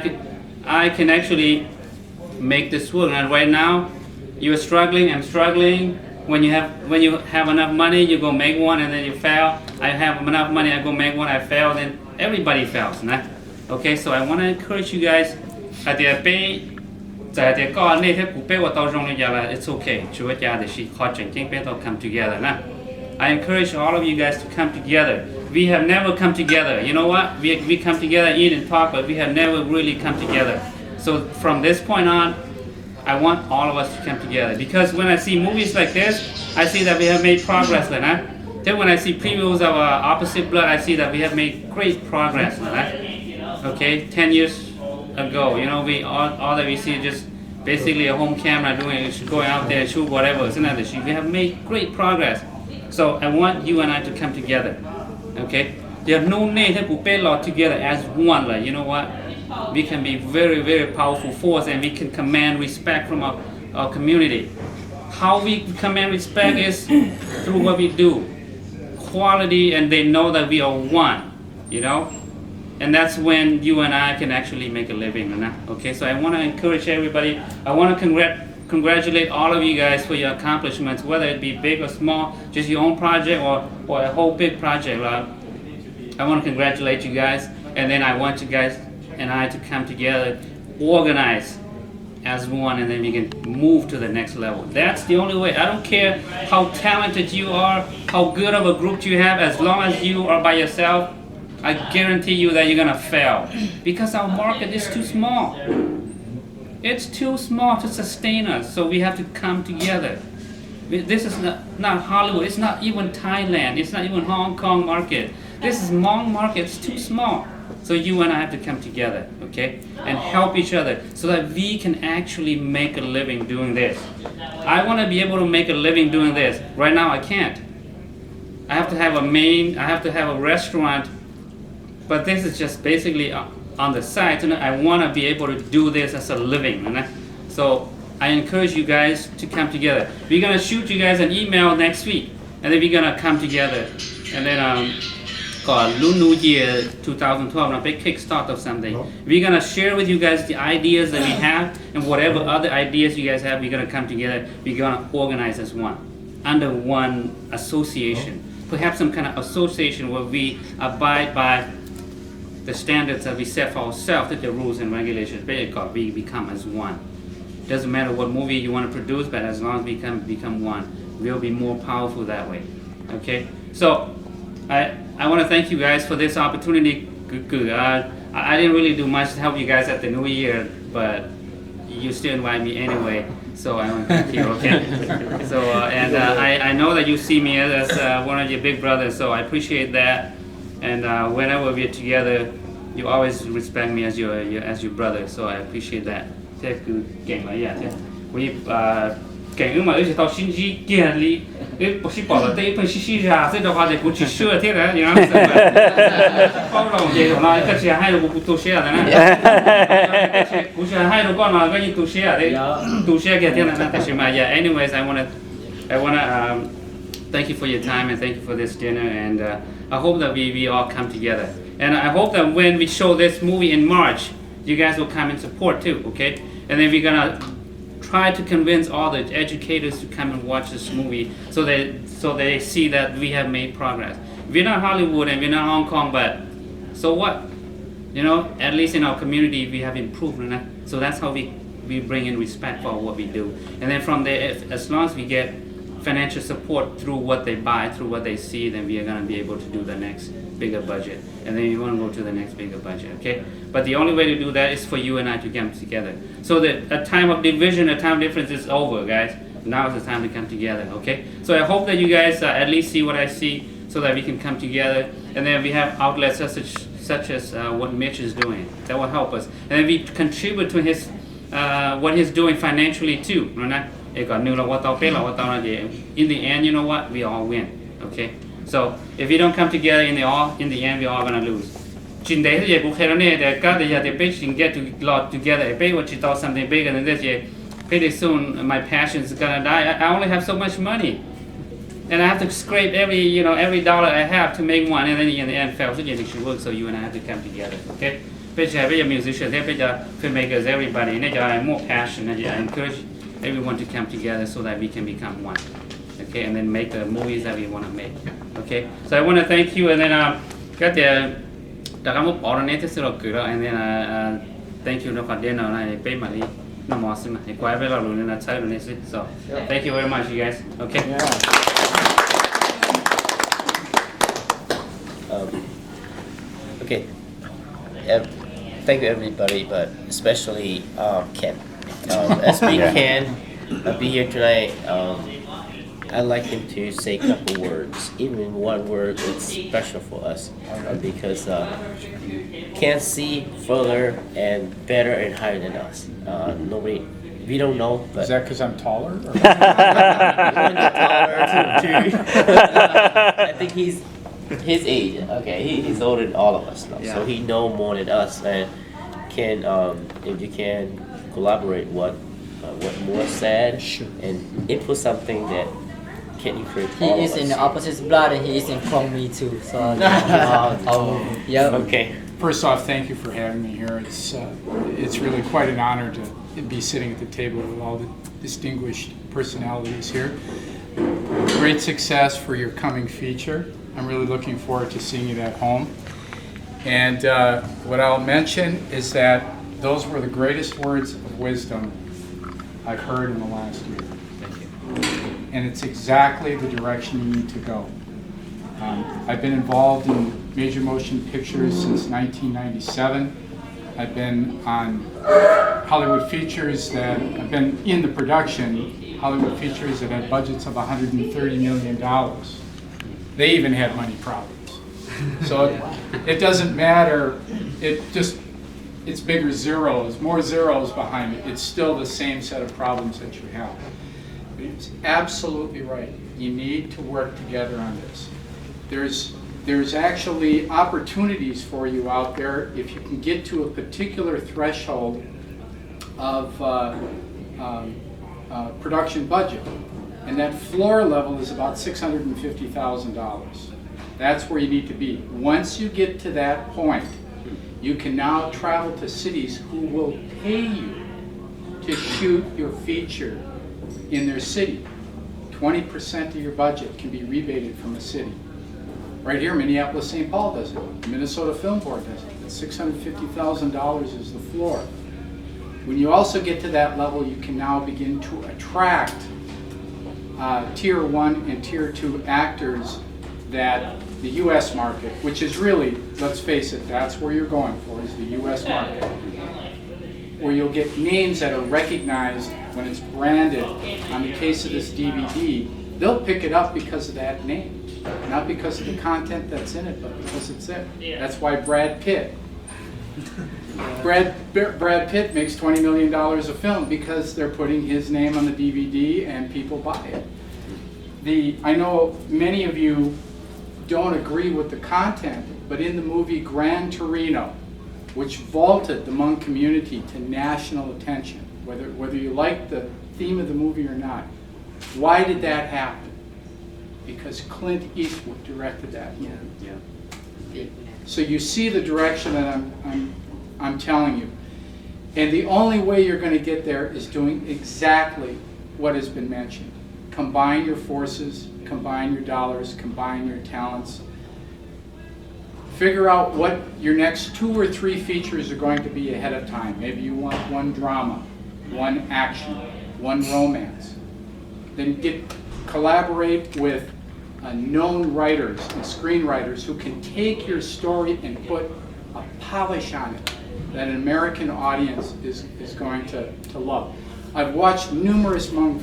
can actually make this work. And right now, you're struggling, I'm struggling. When you have enough money, you go make one and then you fail. I have enough money, I go make one, I fail, then everybody fails. Okay, so I want to encourage you guys at the it's okay. Come together. I encourage all of you guys to come together. We have never come together. You know what? We come together, eat and talk, but we have never really come together. So from this point on, I want all of us to come together. Because when I see movies like this, I see that we have made progress. Then when I see previews of Opposite Blood, I see that we have made great progress. Okay, 10 years ago, you know, all that we see is just basically a home camera going out there, shoot whatever. We have made great progress. So I want you and I to come together. Okay? There's no need to put together as one. You know what? We can be very, very powerful force, and we can command respect from our community. How we command respect is through what we do. Quality, and they know that we are one. You know? And that's when you and I can actually make a living. Okay, so I want to encourage everybody. I want to congratulate all of you guys for your accomplishments, whether it be big or small, just your own project or a whole big project. I want to congratulate you guys, and then I want you guys and I to come together, organize as one, and then we can move to the next level. That's the only way. I don't care how talented you are, how good of a group you have, as long as you are by yourself, I guarantee you that you're going to fail, because our market is too small. It's too small to sustain us, so we have to come together. This is not Hollywood, it's not even Thailand, it's not even Hong Kong market. This is Hmong market, it's too small. So you and I have to come together, okay, and help each other so that we can actually make a living doing this. I want to be able to make a living doing this. Right now I can't. I have to have a restaurant, but this is just basically on the side. And I want to be able to do this as a living. So I encourage you guys to come together. We're going to shoot you guys an email next week, and then we're going to come together. And then New Year 2012, a big kickstart of something. We're going to share with you guys the ideas that we have, and whatever other ideas you guys have, we're going to come together. We're going to organize as one, under one association. Perhaps some kind of association where we abide by the standards that we set for ourselves, the rules and regulations. We become as one. Doesn't matter what movie you want to produce, but as long as we become one, will be more powerful that way. Okay, so I want to thank you guys for this opportunity. I didn't really do much to help you guys at the New Year, but you still invite me anyway, so I want to thank you. Okay, so and I know that you see me as one of your big brothers, so I appreciate that. And whenever we're together, you always respect me as your brother, so I appreciate that. Thế cứ ghẹn lại vậy thế. Vì ghẹn mà ước tao xin gì kia li, ước bác sĩ bảo là đây phải xin ra, thế đâu phải để cũng chỉ sửa thế đấy, nhá. Không đâu vậy rồi là cái gì hay là cũng tu sửa đấy nè. Cũng chỉ hay là con là cái gì tu sửa đấy, tu sửa kia thế này nè. Thế mà yeah. Anyways, I wanna thank you for your time and thank you for this dinner, and I hope that we all come together. And I hope that when we show this movie in March, you guys will come and support too, okay? And then we're gonna try to convince all the educators to come and watch this movie so they see that we have made progress. We're not Hollywood and we're not Hong Kong, but so what? You know, at least in our community we have improved, right? So that's how we bring in respect for what we do. And then from there, as long as we get financial support through what they buy, through what they see, then we are gonna be able to do the next bigger budget, and then you want to go to the next bigger budget, okay? But the only way to do that is for you and I to come together. So a time of division, a time difference is over, guys. Now is the time to come together, okay? So I hope that you guys at least see what I see, so that we can come together, and then we have outlets such as what Mitch is doing. That will help us, and then we contribute to his what he's doing financially too, right? In the end, you know what? We all win, okay? So if we don't come together in the end, we're all gonna lose. Get to lot together. Something bigger than this. Pretty soon, my passion is gonna die. I only have so much money, and I have to scrape every dollar I have to make one, and then in the end, fail. So you and I have to come together. Okay? Musicians, filmmakers, everybody. I more passion. I encourage everyone to come together so that we can become one. Okay, and then make the movies that we want to make. Okay, so I want to thank you, and then got the and then thank you for dinner. I pay money. So thank you very much, you guys. Okay. Okay. Thank you everybody, but especially Ken. As we can be here tonight. I'd like him to say a couple words. Even one word is special for us because can't see further and better and higher than us. We don't know. But is that because I'm taller? I think he's his age. Okay, he's older than all of us now, so he know more than us. And can if you can collaborate what more said and input something that. He is in the opposite blood, and he is from me too. So Okay. First off, thank you for having me here. It's really quite an honor to be sitting at the table with all the distinguished personalities here. Great success for your coming feature. I'm really looking forward to seeing it at home. And what I'll mention is that those were the greatest words of wisdom I've heard in the last year. And it's exactly the direction you need to go. I've been involved in major motion pictures since 1997. I've been on Hollywood features I've been in the production, Hollywood features that had budgets of $130 million. They even had money problems. So it doesn't matter, it's bigger zeros, more zeros behind it. It's still the same set of problems that you have. It's absolutely right. You need to work together on this. There's actually opportunities for you out there if you can get to a particular threshold of production budget. And that floor level is about $650,000. That's where you need to be. Once you get to that point, you can now travel to cities who will pay you to shoot your feature in their city. 20% of your budget can be rebated from the city. Right here, Minneapolis, St. Paul does it. The Minnesota Film Board does it. It's $650,000 is the floor. When you also get to that level, you can now begin to attract tier 1 and tier 2 actors that the U.S. market, which is really, let's face it, that's where you're going for, is the U.S. market, where you'll get names that are recognized when it's branded. On the case of this DVD, they'll pick it up because of that name, not because of the content that's in it, but because it's there. That's why Brad Pitt makes $20 million a film, because they're putting his name on the DVD and people buy it. I know many of you don't agree with the content, but in the movie Gran Torino, which vaulted the Hmong community to national attention, whether you like the theme of the movie or not, why did that happen? Because Clint Eastwood directed that movie. So you see the direction that I'm telling you. And the only way you're going to get there is doing exactly what has been mentioned. Combine your forces, combine your dollars, combine your talents. Figure out what your next 2 or 3 features are going to be ahead of time. Maybe you want 1 drama, 1 action, 1 romance. Then collaborate with known writers and screenwriters who can take your story and put a polish on it that an American audience is going to love. I've watched numerous Hmong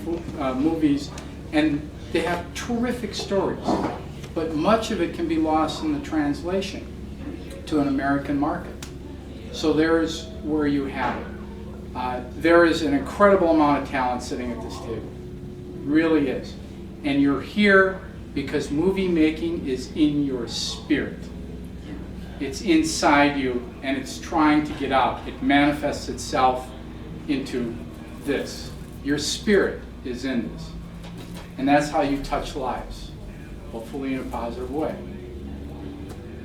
movies, and they have terrific stories, but much of it can be lost in the translation to an American market. So there's where you have it. There is an incredible amount of talent sitting at this table. Really is. And you're here because movie making is in your spirit. It's inside you, and it's trying to get out. It manifests itself into this. Your spirit is in this. And that's how you touch lives, hopefully in a positive way.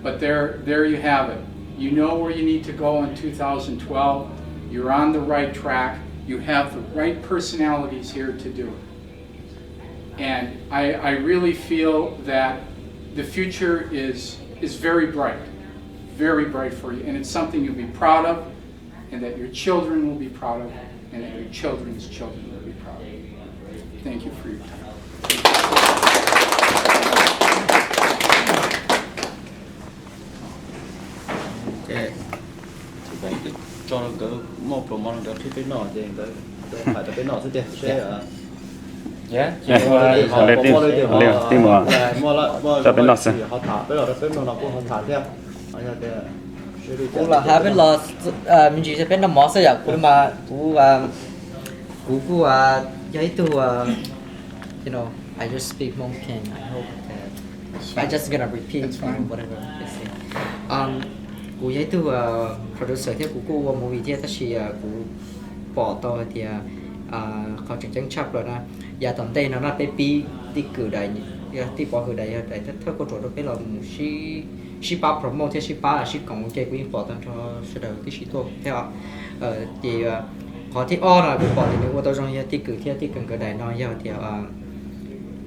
But there you have it. You know where you need to go in 2012. You're on the right track. You have the right personalities here to do it. And I really feel that the future is very bright for you. And it's something you'll be proud of, and that your children will be proud of, and that your children's children will be proud of. Thank you for your time. Cho nó cỡ một phần món được thì cái nọ thì phải là cái nọ thôi chứ Yeah. cũng là hai bên là mình chỉ sẽ bên nằm mỏ sẽ là cũng mà cũng giấy tu you know, I just speak Hmong. I hope that I'm just gonna repeat whatever they say. Cú giấy tu producer theo cú movie theo tất chỉ cú bỏ to thìเขาจังชับแล้วนะอย่าตอนเต้นนะไปปีที่เกิดได้ที่ปอเกิดได้แต่ถ้าก็จดไปเราชีป้าโปรโมทที่ชีป้าชีของเจ้ากูยิ่งปอตั้งทอเสด็จที่ชีตัวเท่าที่ขอที่อ้อนะกูปอที่นึกว่าตัวจงที่เกิดที่เกิดได้น้อยเท่าที่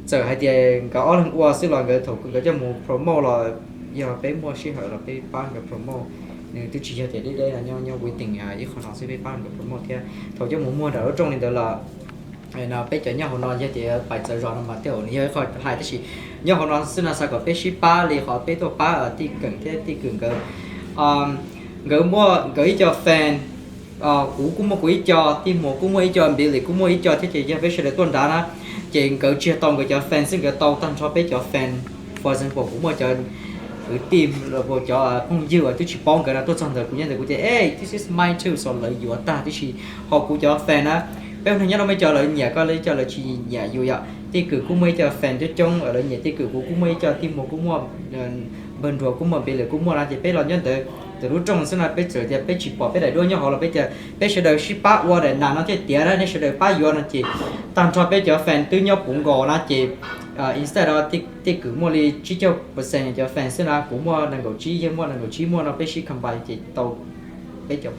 เจอให้ที่ก็อ้อถึงว่าซื้อหลังเกิดถูกก็จะมูโปรโมทเราอย่าไปมัวชีเหรอเราไปป้านกับโปรโมทเนี่ยที่ชี้จะได้là nhau quy tình ý họ nói sẽ bị ban được một cái thầu cho mua đó trong này đó là nó bây giờ nhau họ nói thì phải chờ rồi mà tiểu này họ hai cái gì nhau họ nói xin là sao có bé ship ba thì họ bé tổ ba ở tí gần cái gửi mua gửi cho fan cũ cũng mua gửi cho tí mua cũng mua cho bị lì cũng mua cho thế thì bé sẽ để tuần đó nó chỉ gửi chia tông gửi cho fan xin gửi tông tăng cho bé cho fan for example cũng mua cho cứ tìm rồi bộ cho không dư ở tôi chỉ bong cái là tôi chọn được cũng như là cũng thế, hey this is mine too, so lợi dụng ta thì chỉ họ cũng cho fan á, bây giờ nó mới cho lợi nhà có lấy cho lợi chỉ nhà dù vậy, thì cứ cũng mới cho fan cho trong ở lợi nhà thì cứ cũng mới cho team một cũng mua bên rồi cũng mua bên là cũng mua ra thì bây giờ nhân từ lúc trong sẽ là bây giờ thì bây chỉ bỏ bây đại đôi nhau họ là bây giờ đời ship ba qua để nào nó thì tiếc ra nên sẽ đời ba vô nó chỉ tăng cho bây giờ fan từ nhau cũng gò nó chỉ instead of tích cứ mua đi chỉ cho percent cho fan sẽ là cũng mua năng cầu chỉ mua nó bây giờ combine thì tàu bây giờ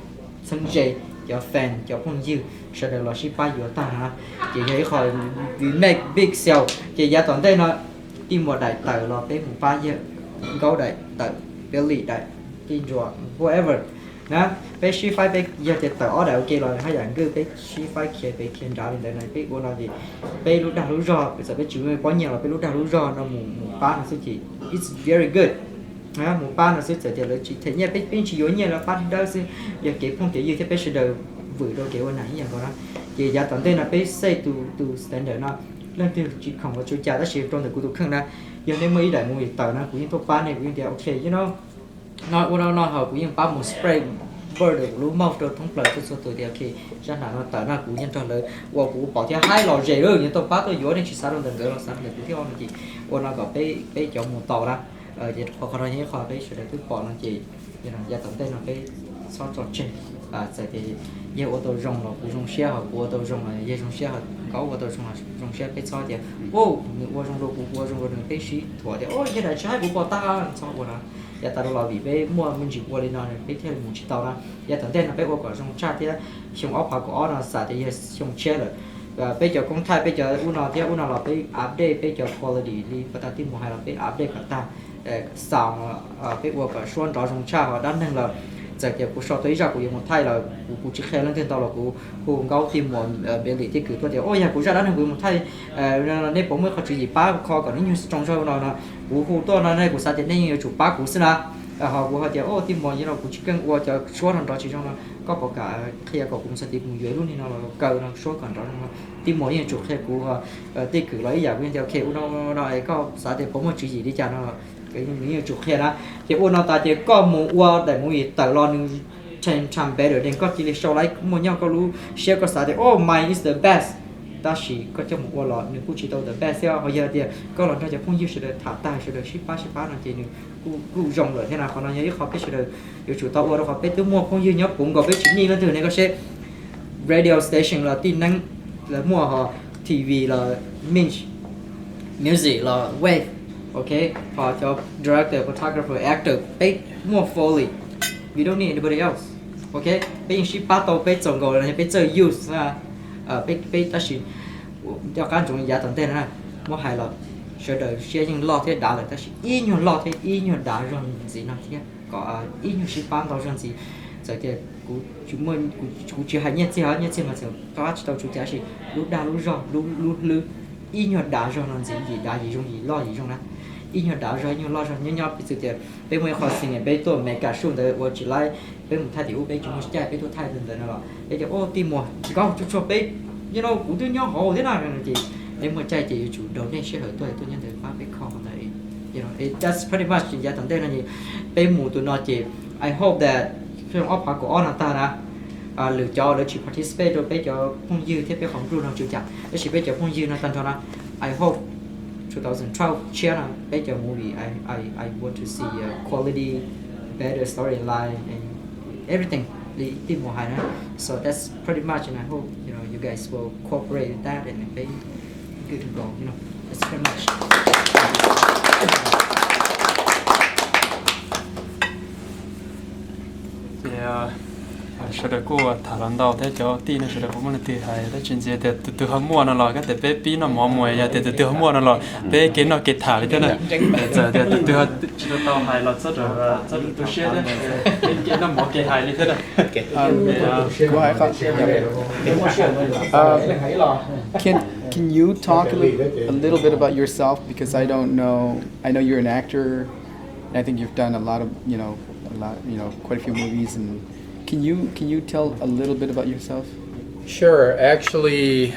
sân chơi cho fan cho phong dư sẽ được là ship ba vô ta ha chỉ thấy khỏi vì make big sale chỉ giá toàn đây nó tìm một đại tờ là bé một ba giờ câu đại tờ belly đại tin rồi whatever nè bé suy phải bé giờ thì tờ ở đầu kia rồi hay dạng cứ bé suy phải kia bé kia trả lên đây này bé của nó gì bé lúc đầu lúc rồi bây giờ bé chịu bao nhiêu là bé lúc đầu lúc rồi nó mù ba nó sẽ chỉ it's very good nè mù ba nó sẽ chỉ là chỉ thấy nhé bé chỉ yếu nhé là ba đâu sẽ giờ kiểu không kiểu như thế bé sẽ đầu vừa đâu kiểu này như vậy đó thì giờ tận đây là bé say to standard nó lên từ chỉ không có chú trả đã chịu trong được của tụi khang đó giờ nếu mấy đại mùi tờ nó cũng như top ba này cũng như ok you know nó họ cũng như ba một spray bird được lúa màu rồi thông lợi cho tụi thì ok cho nên nó tờ nó cũng như cho lời và cũng bảo theo hai lò rẻ rồi như top ba tôi dối nên chỉ sao đâu đừng nó sao được cái con gì nó có bé chọn một tàu đó giờ họ nói như họ bé sẽ được bỏ nó chỉ giờ giờ tận đây nó bé sao tròn trên sẽ thì giờ ô tô rong là cũng rong xe hoặc ô tô rong là giờ rong xe hoặc có ô tô rong xe bé sao thì ô rong đồ cũng rong đồ bé xí thua thì ô giờ này trái cũng bỏ ta sao vậy đó giờ ta đâu là vì bé mua mình chỉ mua lên nó bé theo một chiếc tàu đó giờ tận đây là bé ô có rong cha thì xong ốp hoặc có nó xả thì xong xe rồi và bây giờ công thái bây giờ u nào là bé update bây giờ quality đi và ta tìm một hai là bé update cả ta sao bé ô có xuân đó rong cha và đan nên là giờ thì cũng so tới ra cũng một thay là cũng chỉ khéo lên trên tàu là cũng cao tìm một bên lý thiết cử tôi thì ôi giờ cũng ra đó là cũng một thay nên bố mới khó chịu gì ba khó còn những trong số nó là cũng tôi nó này cũng sao thì nên chủ ba cũng xí là họ cũng họ thì ô tìm một như là cũng chỉ cần qua cho số thằng đó chỉ trong nó có cả khi có cũng sẽ tìm một dưới luôn thì nó cầu nó số còn đó tìm một như chủ khéo của thiết cử lấy giờ bên theo khéo nó có sao thì bố mới chỉ gì đi cho nó cái những chủ khéo đó thì ô nó ta chỉ có một qua để mua tờ lo nhưng trên trăm bé rồi đến có chỉ là show lại một nhau có lu share có sao thì oh mine is the best ta chỉ có cho một qua lọ nhưng cũng chỉ tao the best theo bây giờ thì có lọ nóจะkhông use được thả tay sẽ được ship nó chỉ nhưng cũng rộng rồi thế nào còn nó nhớ khó biết sẽ được yêu chủ tao qua đó khó biết tôi mua không use nhớ cũng có biết chỉ như lên từ này có sẽ radio station là tin năng là mua họ TV là music là wave okay họ cho director photographer actor biết mua foley we don't need anybody else okay bây giờ ship bắt đầu bây giờ gọi là bây giờ use bây ta chỉ cho các chúng giá tận tên này mua hai lọ sửa đời xe những lọ thế đã là ta chỉ ít nhiều lọ thế ít nhiều đã rồi gì nào thế có ít nhiều ship bán đâu rồi gì giờ thì chúng mình cũng chỉ hay nhất mà giờ các tàu chủ giá chỉ lúc đã lúc rồi lúc ít nhiều đã rồi làm gì đã gì trong gì lo gì trong đó ít nhiều đã rồi nhiều lo rồi nhiều bây giờ thì bây giờ họ xin này bây tôi mấy cả số đấy tôi chỉ lấy bây một thay thì bây chúng mình chạy bây tôi thay dần dần rồi bây giờ ô tìm một chỉ có chút chút bây you know cũng tôi nhau họ thế nào rồi chị nếu mà chạy chị chủ đầu nên sẽ hỏi tôi nhận được phát cái call này you know that's pretty much chính giá thằng đây là gì bây mù tôi nói chị I hope that trong offer của anh ta là lựa chọn để chị participate rồi bây giờ không dư thế bây không rule nào chịu chặt để chị bây giờ không dư nó tăng cho nó I hope 2012 China better movie. I want to see quality, better storyline and everything. So that's pretty much, and I hope you guys will cooperate with that and be good to go. That's pretty much. Yeah. Sẽ được cô thả lần đầu thế cho tin nó sẽ được cũng là từ hay thế chuyện gì thì từ hôm mua nó lòi cái từ bé bí nó mò mồi ya từ hôm mua nó lòi bé cái nó kẹt thả đi thế này giờ thì từ chỉ là tàu hay là rất từ xe đấy cái nó mò kẹt hay đi thế này Can you talk a little bit about yourself, because I don't know. I know you're an actor, and I think you've done a lot of quite a few movies. And can you tell a little bit about yourself? Sure. Actually,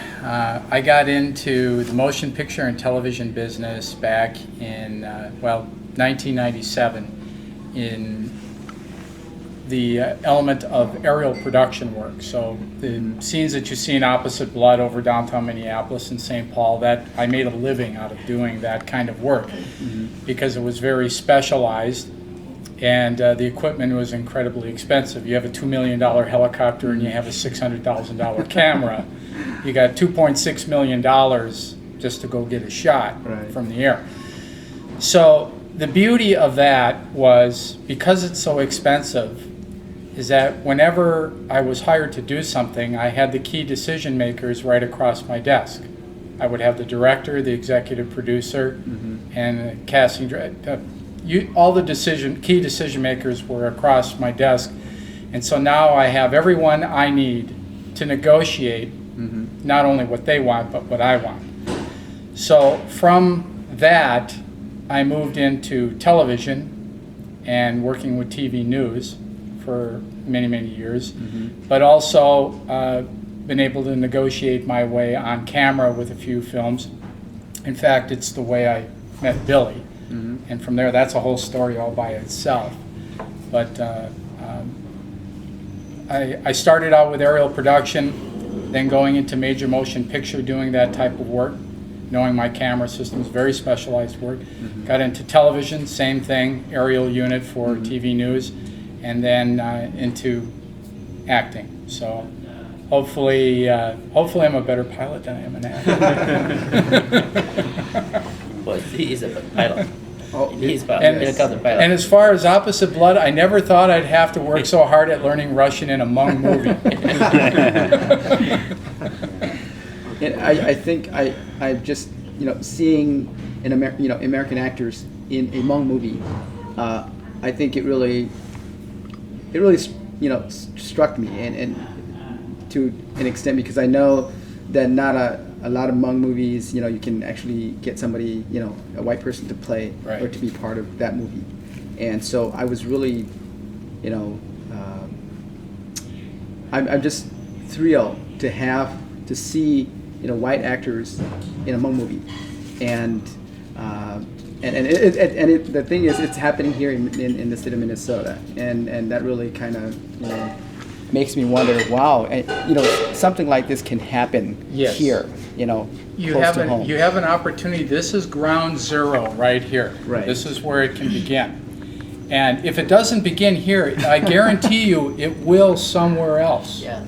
I got into the motion picture and television business back in 1997 in the element of aerial production work. So the scenes that you see in Opposite Blood over downtown Minneapolis and St. Paul, that I made a living out of doing that kind of work because it was very specialized and the equipment was incredibly expensive. You have a $2 million helicopter and you have a $600,000 camera. You got $2.6 million just to go get a shot from the air. So the beauty of that was, because it's so expensive, is that whenever I was hired to do something, I had the key decision makers right across my desk. I would have the director, the executive producer, and the casting director. All the key decision makers were across my desk, And so now I have everyone I need to negotiate not only what they want, but what I want. So from that, I moved into television and working with TV news for many, many years, but also been able to negotiate my way on camera with a few films. In fact, it's the way I met Billy. And from there, that's a whole story all by itself. But I started out with aerial production, then going into major motion picture, doing that type of work, knowing my camera systems, very specialized work. Got into television, same thing, aerial unit for TV news, and then into acting. So hopefully I'm a better pilot than I am an actor. Well, he is a pilot. He's a pilot. And as far as opposite blood, I never thought I'd have to work so hard at learning Russian in a Hmong movie. And I think I'm just seeing American actors in a Hmong movie. I think it really struck me and to an extent, because I know that not a lot of Hmong movies, you can actually get somebody, a white person to play or to be part of that movie. And so I was really, I'm just thrilled to see, white actors in a Hmong movie. And the thing is, it's happening here in the state of Minnesota, and that really kind of, makes me wonder, wow, something like this can happen here, close to home. You have an opportunity. This is ground zero right here. Right. This is where it can begin. And if it doesn't begin here, I guarantee you it will somewhere else. Yeah.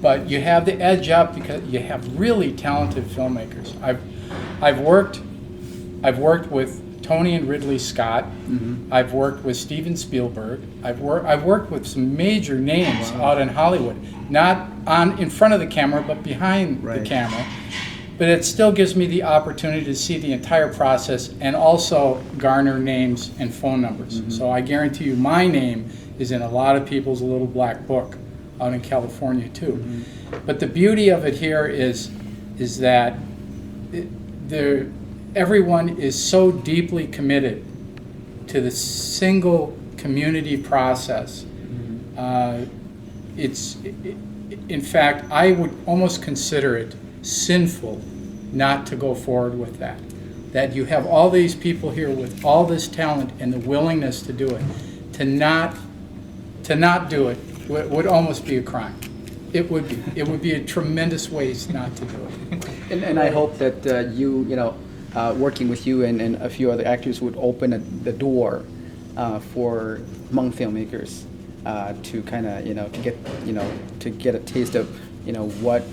But you have the edge up because you have really talented filmmakers. I've worked with Tony and Ridley Scott. I've worked with Steven Spielberg. I've worked with some major names out in Hollywood, not in front of the camera, but behind the camera. But it still gives me the opportunity to see the entire process and also garner names and phone numbers. So I guarantee you my name is in a lot of people's little black book out in California too. But the beauty of it here is that everyone is so deeply committed to the single community process. In fact, I would almost consider it sinful not to go forward with that. That you have all these people here with all this talent and the willingness to do it. To not do it would almost be a crime. It would be. It would be a tremendous waste not to do it. And I hope that working with you and a few other actors would open the door for Hmong filmmakers to kind of to get a taste of what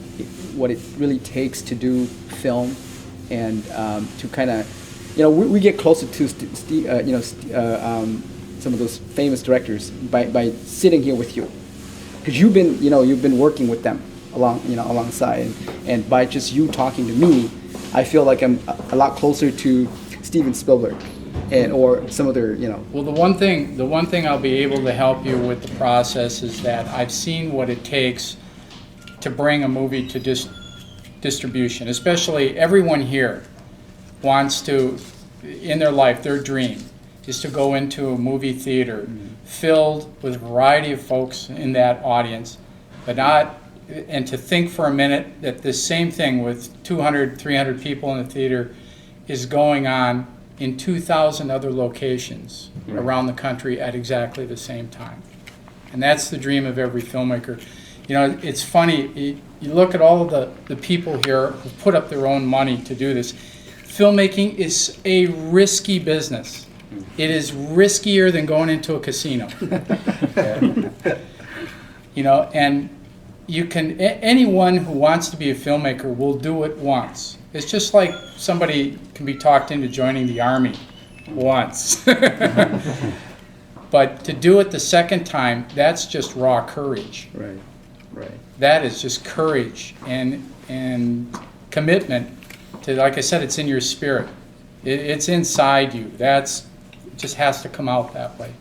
it really takes to do film, and to kind of we get closer to some of those famous directors by sitting here with you, because you've been working with them alongside, and by just you talking to me, I feel like I'm a lot closer to Steven Spielberg or some other, Well, the one thing I'll be able to help you with the process is that I've seen what it takes to bring a movie to distribution. Especially everyone here wants to, in their life, their dream is to go into a movie theater filled with a variety of folks in that audience, and to think for a minute that this same thing with 200, 300 people in the theater is going on in 2,000 other locations around the country at exactly the same time. And that's the dream of every filmmaker. It's funny, you look at all of the people here who put up their own money to do this. Filmmaking is a risky business. It is riskier than going into a casino. And anyone who wants to be a filmmaker will do it once. It's just like somebody can be talked into joining the army once. But to do it the second time, that's just raw courage. Right. That is just courage and commitment to, like I said, it's in your spirit. It's inside you. It just has to come out that way.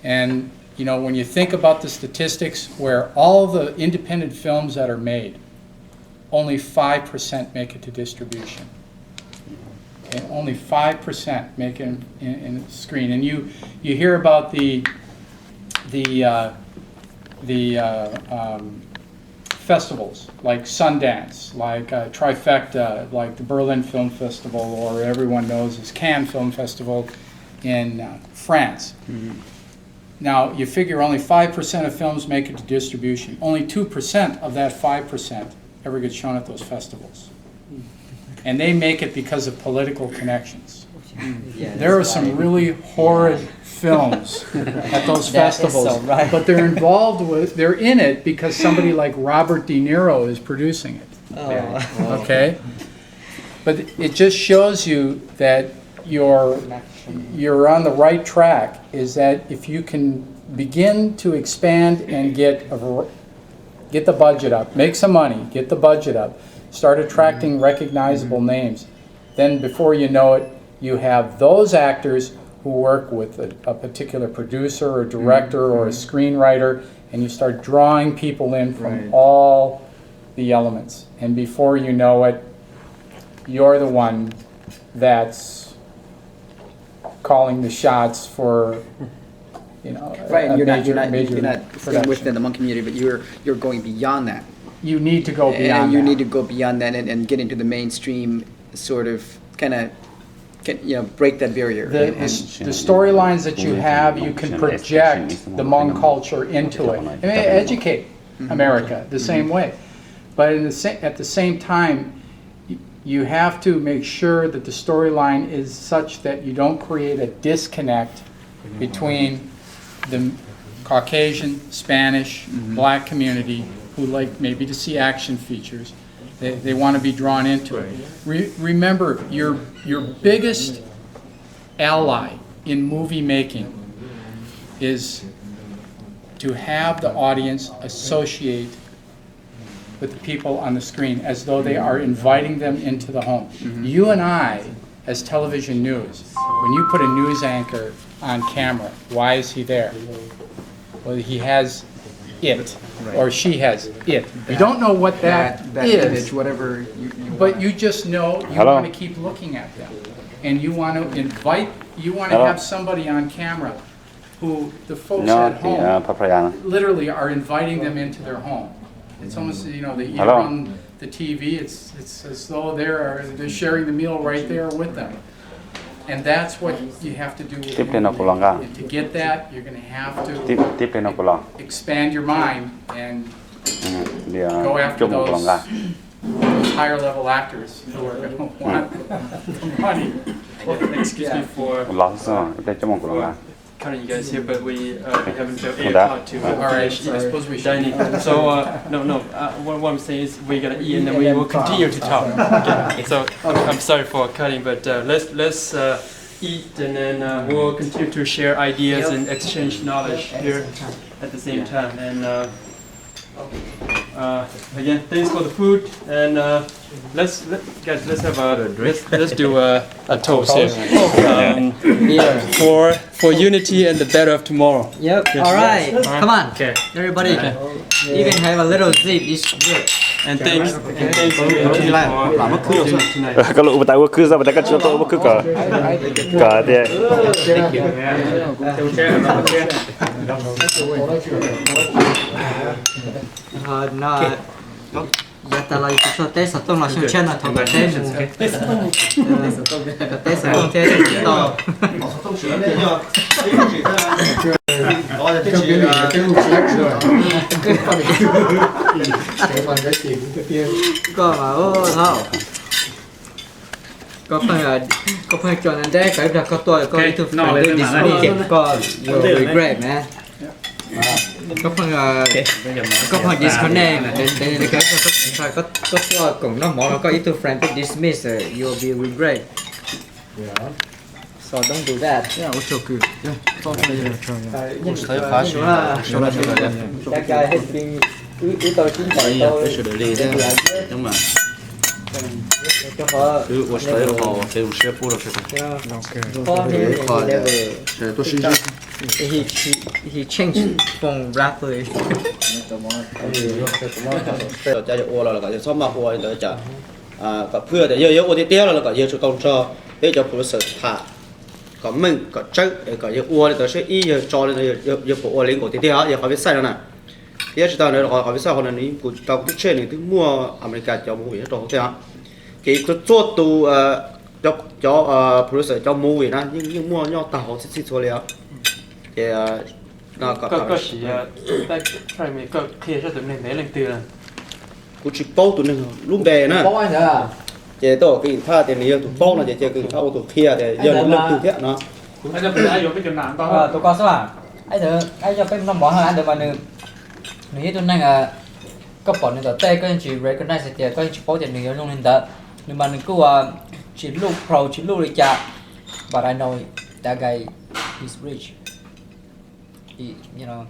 And you know, when you think about the statistics where all the independent films that are made, only 5% make it to distribution. Okay, only 5% make it in screen. And you hear about the festivals like Sundance, like Trifecta, like the Berlin Film Festival, or everyone knows as Cannes Film Festival in France. Now, you figure only 5% of films make it to distribution. Only 2% of that 5% ever gets shown at those festivals. And they make it because of political connections. There are some really horrid films at those festivals, so right. but they're involved with, they're in it because somebody like Robert De Niro is producing it. Oh. Okay? But it just shows you that you're on the right track, is that if you can begin to expand and get the budget up, make some money, get the budget up, start attracting recognizable names, then before you know it, you have those actors who work with a particular producer or director or a screenwriter, and you start drawing people in from all the elements. And before you know it, you're the one that's calling the shots for, you know, Right, and you're not major staying within the Hmong community, but you're going beyond that. You need to go beyond and you that. need to go beyond that and get into the mainstream, sort of, kind of, you know, break that barrier. The storylines that you have, you can project the Hmong culture into it. I mean, educate America the same way. But at the same time, you have to make sure that the storyline is such that you don't create a disconnect between the Caucasian, Spanish, black community who like maybe to see action features. They want to be drawn into it. Remember, your biggest ally in movie making is to have the audience associate with the people on the screen as though they are inviting them into the home. You and I, as television news, when you put a news anchor on camera, why is he there? Well, he has it, or she has it. You don't know what that is, image, whatever but you just know you want to keep looking at them. And you want to invite, you want to have somebody on camera who the folks at home literally are inviting them into their home. It's almost, you know, you run the TV, it's as though they're sharing the meal right there with them. And that's what you have to do. To get that, you're going to have to expand your mind and go after those higher level actors who are going to want the money. Excuse me for cutting you guys here, but we haven't built a part to finish dining. So what I'm saying is we're gonna eat and then we will continue to talk. Okay. So I'm sorry for cutting, but let's eat and then we'll continue to share ideas and exchange knowledge here at the same time. And again, thanks for the food, and let's do a toast here for unity and the better of tomorrow. Yep. Yes. All right. Yes. Come on, everybody. Even have a little sip. It's good. And thanks for tonight. Kalau ubah tahu ke sama dekat contoh ubah ke dia. Thank you. Giờ ta lại cho tết sắp tông là xong chân là thằng tết mù. Tết sắp tông thế thì to. Có mà ô thao. Có phải cho nên đấy cái là có tôi có YouTube phải lên Disney có nhiều regret nè. Có phần disconnect để cái có cùng nó mỏ có ít friend to dismiss you'll be regret. So don't do that. Yeah, what's so good? Yeah, it's all for you. That guy has been tôi chính phải tôi. Đúng rồi. Cứ watch tới rồi, phải uống sữa pura phải không? Có nhiều. Tôi xin he changed from rapper. cho cho ô là cái số mà ô thì cho có phưa thì yêu ô thì tiếc là có yêu cho công cho để cho phụ sự thả có mình có trách có yêu ô thì sẽ ý cho nên yêu phụ ô lính của thì tiếc yêu họ biết sai nè tiếc cho tao này họ biết sai họ này phụ tao cũng chơi này thứ mua America cho mua gì đó thế hả cái chỗ tu cho phụ sự cho mua gì đó nhưng mua nhau tàu xích xích liền thì nó có chỉ tại phải mình có kia cho tụi mình để lên từ cú chỉ bao tụi mình luôn bè nè bao anh à chế tổ cái pha tiền này tụi bao là chế cái pha tụi kia thì giờ nó lực từ thiệt nó anh cho bây giờ dùng cái chuyện nào to tụi con sao à anh cho cái năm bỏ hơn anh được mà nếu tụi này là có bỏ nên tụi tay có chỉ recognize thì có chỉ bao tiền này luôn nên đó nhưng mà cứ chỉ lúc pro chỉ lúc đi chợ but I know that guy he's rich. You know,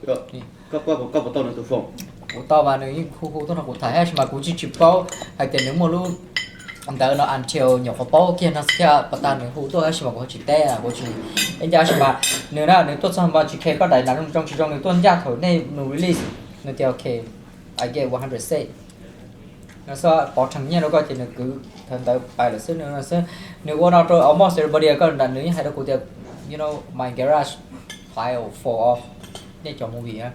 có một tàu nữa tụi phòng của tao mà nếu như khu tôi là của Thái mà cũng chỉ chụp bao hay tiền nếu mà luôn anh ta nó ăn chiều nhỏ có bao kia nó sẽ bắt ta nếu khu tôi mà có chỉ té à có chỉ anh cha mà nếu là nếu tôi xong mà chỉ kể có đại là trong chỉ trong nếu tôi ra thổi này nó release nó theo okay I get 100 cent nó sao bỏ thằng nhé nó coi thì nó cứ thần tới bài là xứ nữa là xứ nếu qua nào rồi almost everybody có đàn nếu hay đó của tiệp you know my garage file fall off để cho movie á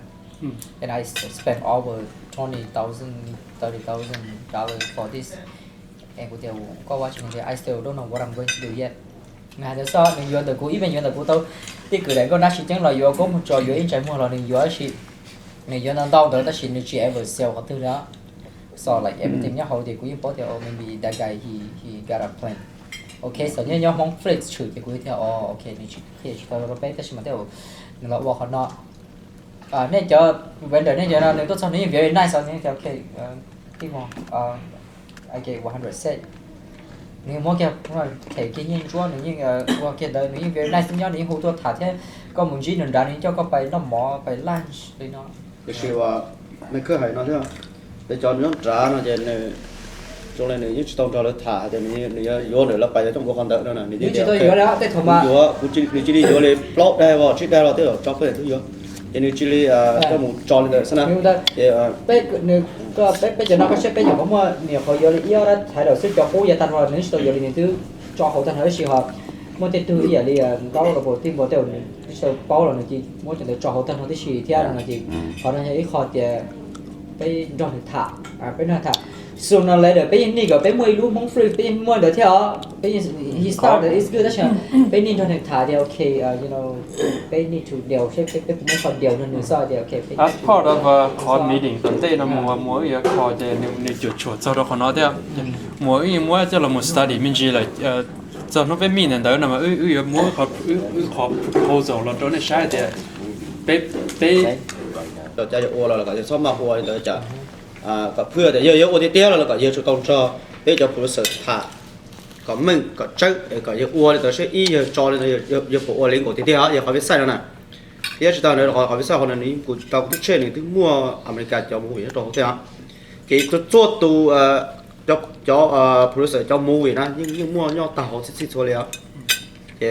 and I spent over $20,000-$30,000 for this and của tiệp có watch thì I still don't know what I'm going to do yet ngày thứ sau mình vô từ cuối even vô từ cuối tôi thì cứ để con đã chỉ chẳng là vô có một trò vô in trái mua là mình vô chỉ mình vô năng đau tới ta chỉ chỉ ever sell cái thứ đó so like everything nhá hậu thì cũng import thì maybe that guy he got a plan okay so nhá Hmong flex chửi thì cũng theo okay mình chỉ tao nó bé cái gì mà theo nó là work nó nên cho vendor nên cho nó nếu tốt sau này very nice sau này okay cái món I get 100 cent nếu mua kia rồi thể cái nhiên chúa nếu như qua kia đời nếu như very nice nhá nếu hỗ trợ thả thế có muốn gì nữa ra nên cho có phải nó mỏ phải lunch đấy nó cái sự mấy cơ hội nó thế để cho nó trả nó về này trong này nếu như tông cho nó thả thì mình vô nữa là phải trong bộ phận đỡ nữa này nếu chỉ tôi vô đó cái thùng mà vô cũng chỉ đi vô lên plot đây vào chip đây là tới rồi cho cái thứ vô thì nếu chỉ đi cái một tròn lên xem nào thì bé nếu có bé giờ nó có sẽ bé nhỏ cũng mà nhiều họ vô đi đó thay đầu sẽ cho cố gia tăng rồi nếu tôi vô đi thứ cho hậu tăng hơi xíu họ mỗi thứ tư giờ đi đó là bộ tim bộ tiêu sau bao là gì mỗi chuyện để cho hậu tăng họ tí xí theo là gì họ đang thấy họ thì bé cho thả bé nó thả sooner or later bây giờ này cái mua luôn mong free bây giờ mua được theo bây giờ he started it's good that's bây giờ cho thả thì okay you know bây need to điều sẽ cái mới còn điều nữa sao thì okay as part of a call meeting tuần tây nó mua cái call thì nếu chuột sau đó họ nói theo mua cho là một study mình chỉ là cho nó phải mình đó là mà mua họ proposal là đó là sai thì bé cho ô là cái số mà ô thì cho có phưa thì yêu ô thì tiếc là có yêu cho công cho để cho phụ sự thả có mình có trách có yêu ô thì sẽ ý cho nên yêu phụ ô lính của thì tiếc yêu họ biết sai nè tiếc cho tao này họ biết sai họ này phụ tao cũng chơi này thứ mua America cho mua gì đó thế hả cái chỗ tu cho phụ sự cho mua gì đó nhưng mua nhau tàu xích xích liền thì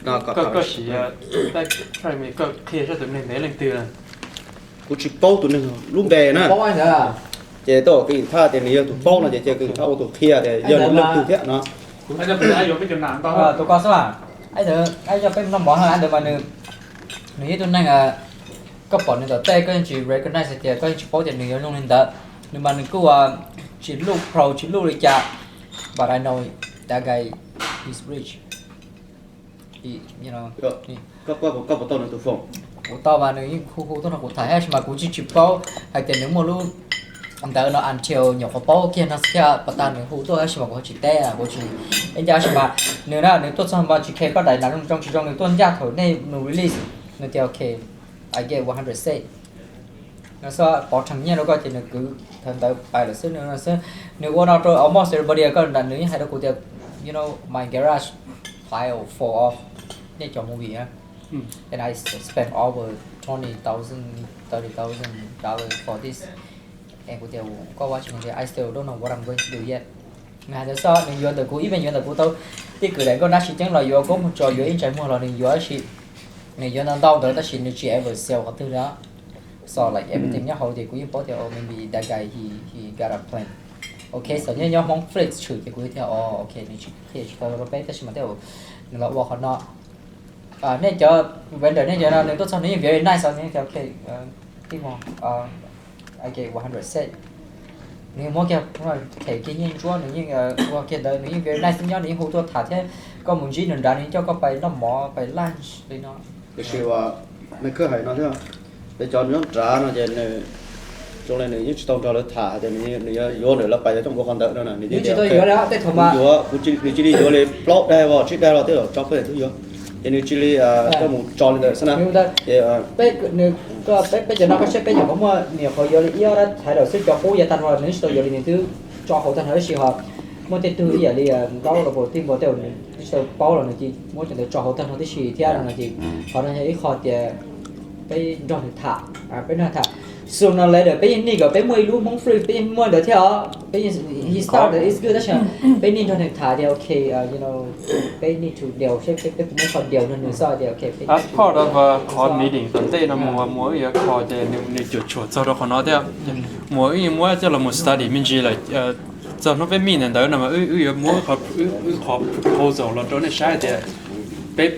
nó có chỉ tại phải mình có kia cho tụi mình để lên từ cú chỉ bao tụi mình luôn bè nè bao anh à chế tổ cái pha tiền này tụi bao là chế cái pha tụi kia thì giờ nó lực từ thiệt nó anh cho bây giờ dùng cái chuyện nào to tụi con sao à anh cho cái năm bỏ hơn anh được mà nếu tụi này là có bỏ nên tụi tay có chỉ recognize thì có chỉ bao tiền này luôn nên đó nhưng mà cứ chỉ lúc pro chỉ lúc đi chợ but I know that guy he's rich. You know, có một tàu nữa tụi phòng của tao mà nếu như khu tôi là của Thái mà cũng chỉ chụp bao hay tiền nếu mà luôn anh ta nó ăn chiều nhỏ có bao kia nó sẽ bắt ta nếu khu tôi mà có chỉ té à có chỉ anh cha mà nếu là nếu tôi xong mà chỉ kể có đại là trong chỉ trong nếu tôi ra thổi này nó release nó theo okay I get 100 cent nó sao bỏ thằng nhé nó coi thì nó cứ thần tới bài là xứ nữa là xứ nếu qua nào rồi almost everybody có đàn nếu hay đó của tiệp you know my garage file fall off để cho movie á and I spent over $20,000-$30,000 for this and của tiệp có watch thì I still don't know what I'm going to do yet ngày thứ sau mình vô từ cuối even vô từ cuối tôi thì cứ để con đã chỉ chẳng là vô có một trò vô in trái mua là mình vô chỉ người dân đang đau đó ta chỉ như chị ever sell các thứ đó so like everything nhá hậu thì cũng bảo theo maybe that guy he got a plan okay so nhá nhóm mong flex chửi thì cũng theo okay như chị thì cho nó bé ta chỉ mà theo nó bảo họ nó nên cho vấn đề nên cho nó tôi sau này very nice sau này theo okay tim mong I get 100 cent nếu mua kia rồi thể cái nhiên chúa nếu như qua kia đời nếu như very nice nhá nếu hỗ trợ thả thế có muốn gì nữa ra nên cho có phải nó mỏ phải lunch đi nó cái sự mấy cơ hội nó thế để cho nó trả nó về trong này nếu như trong trò nó thả thì nếu vô nữa là phải trong bộ phận đợi đó này nếu chỉ tôi vô đó tới thùng mà vô nếu chỉ đi vô lấy block đây vào chip đây rồi tới rồi trong cái thứ vô thì nếu chỉ đi cái một trò này xem nào thì bé nếu có bé giờ nó có sẽ bé giờ có mà nhiều họ vô lấy yếu đó thay đầu sẽ cho cố gia tăng rồi nếu tôi vô lấy thứ cho hậu tăng hơi xí họ mỗi thứ tư giờ đi đó là bộ tim bộ tiêu tôi bảo là gì mỗi chuyện cho hậu tăng hơi xí theo là gì họ đang thấy họ thì bé cho thả bé nó thả so now later bé này cái bé mới luôn mong free bé mới được theo bé he started it's good đó bé nên cho thả thì okay you know bé need to điều sẽ bé cũng còn điều nữa sao thì okay as part of a call meeting tuần tây là mỗi cái call thì nếu chuột sau đó họ nói theo mỗi cho là một study mình chỉ là cho nó phải mình nên đó là mỗi họ proposal là đó là sai thì bé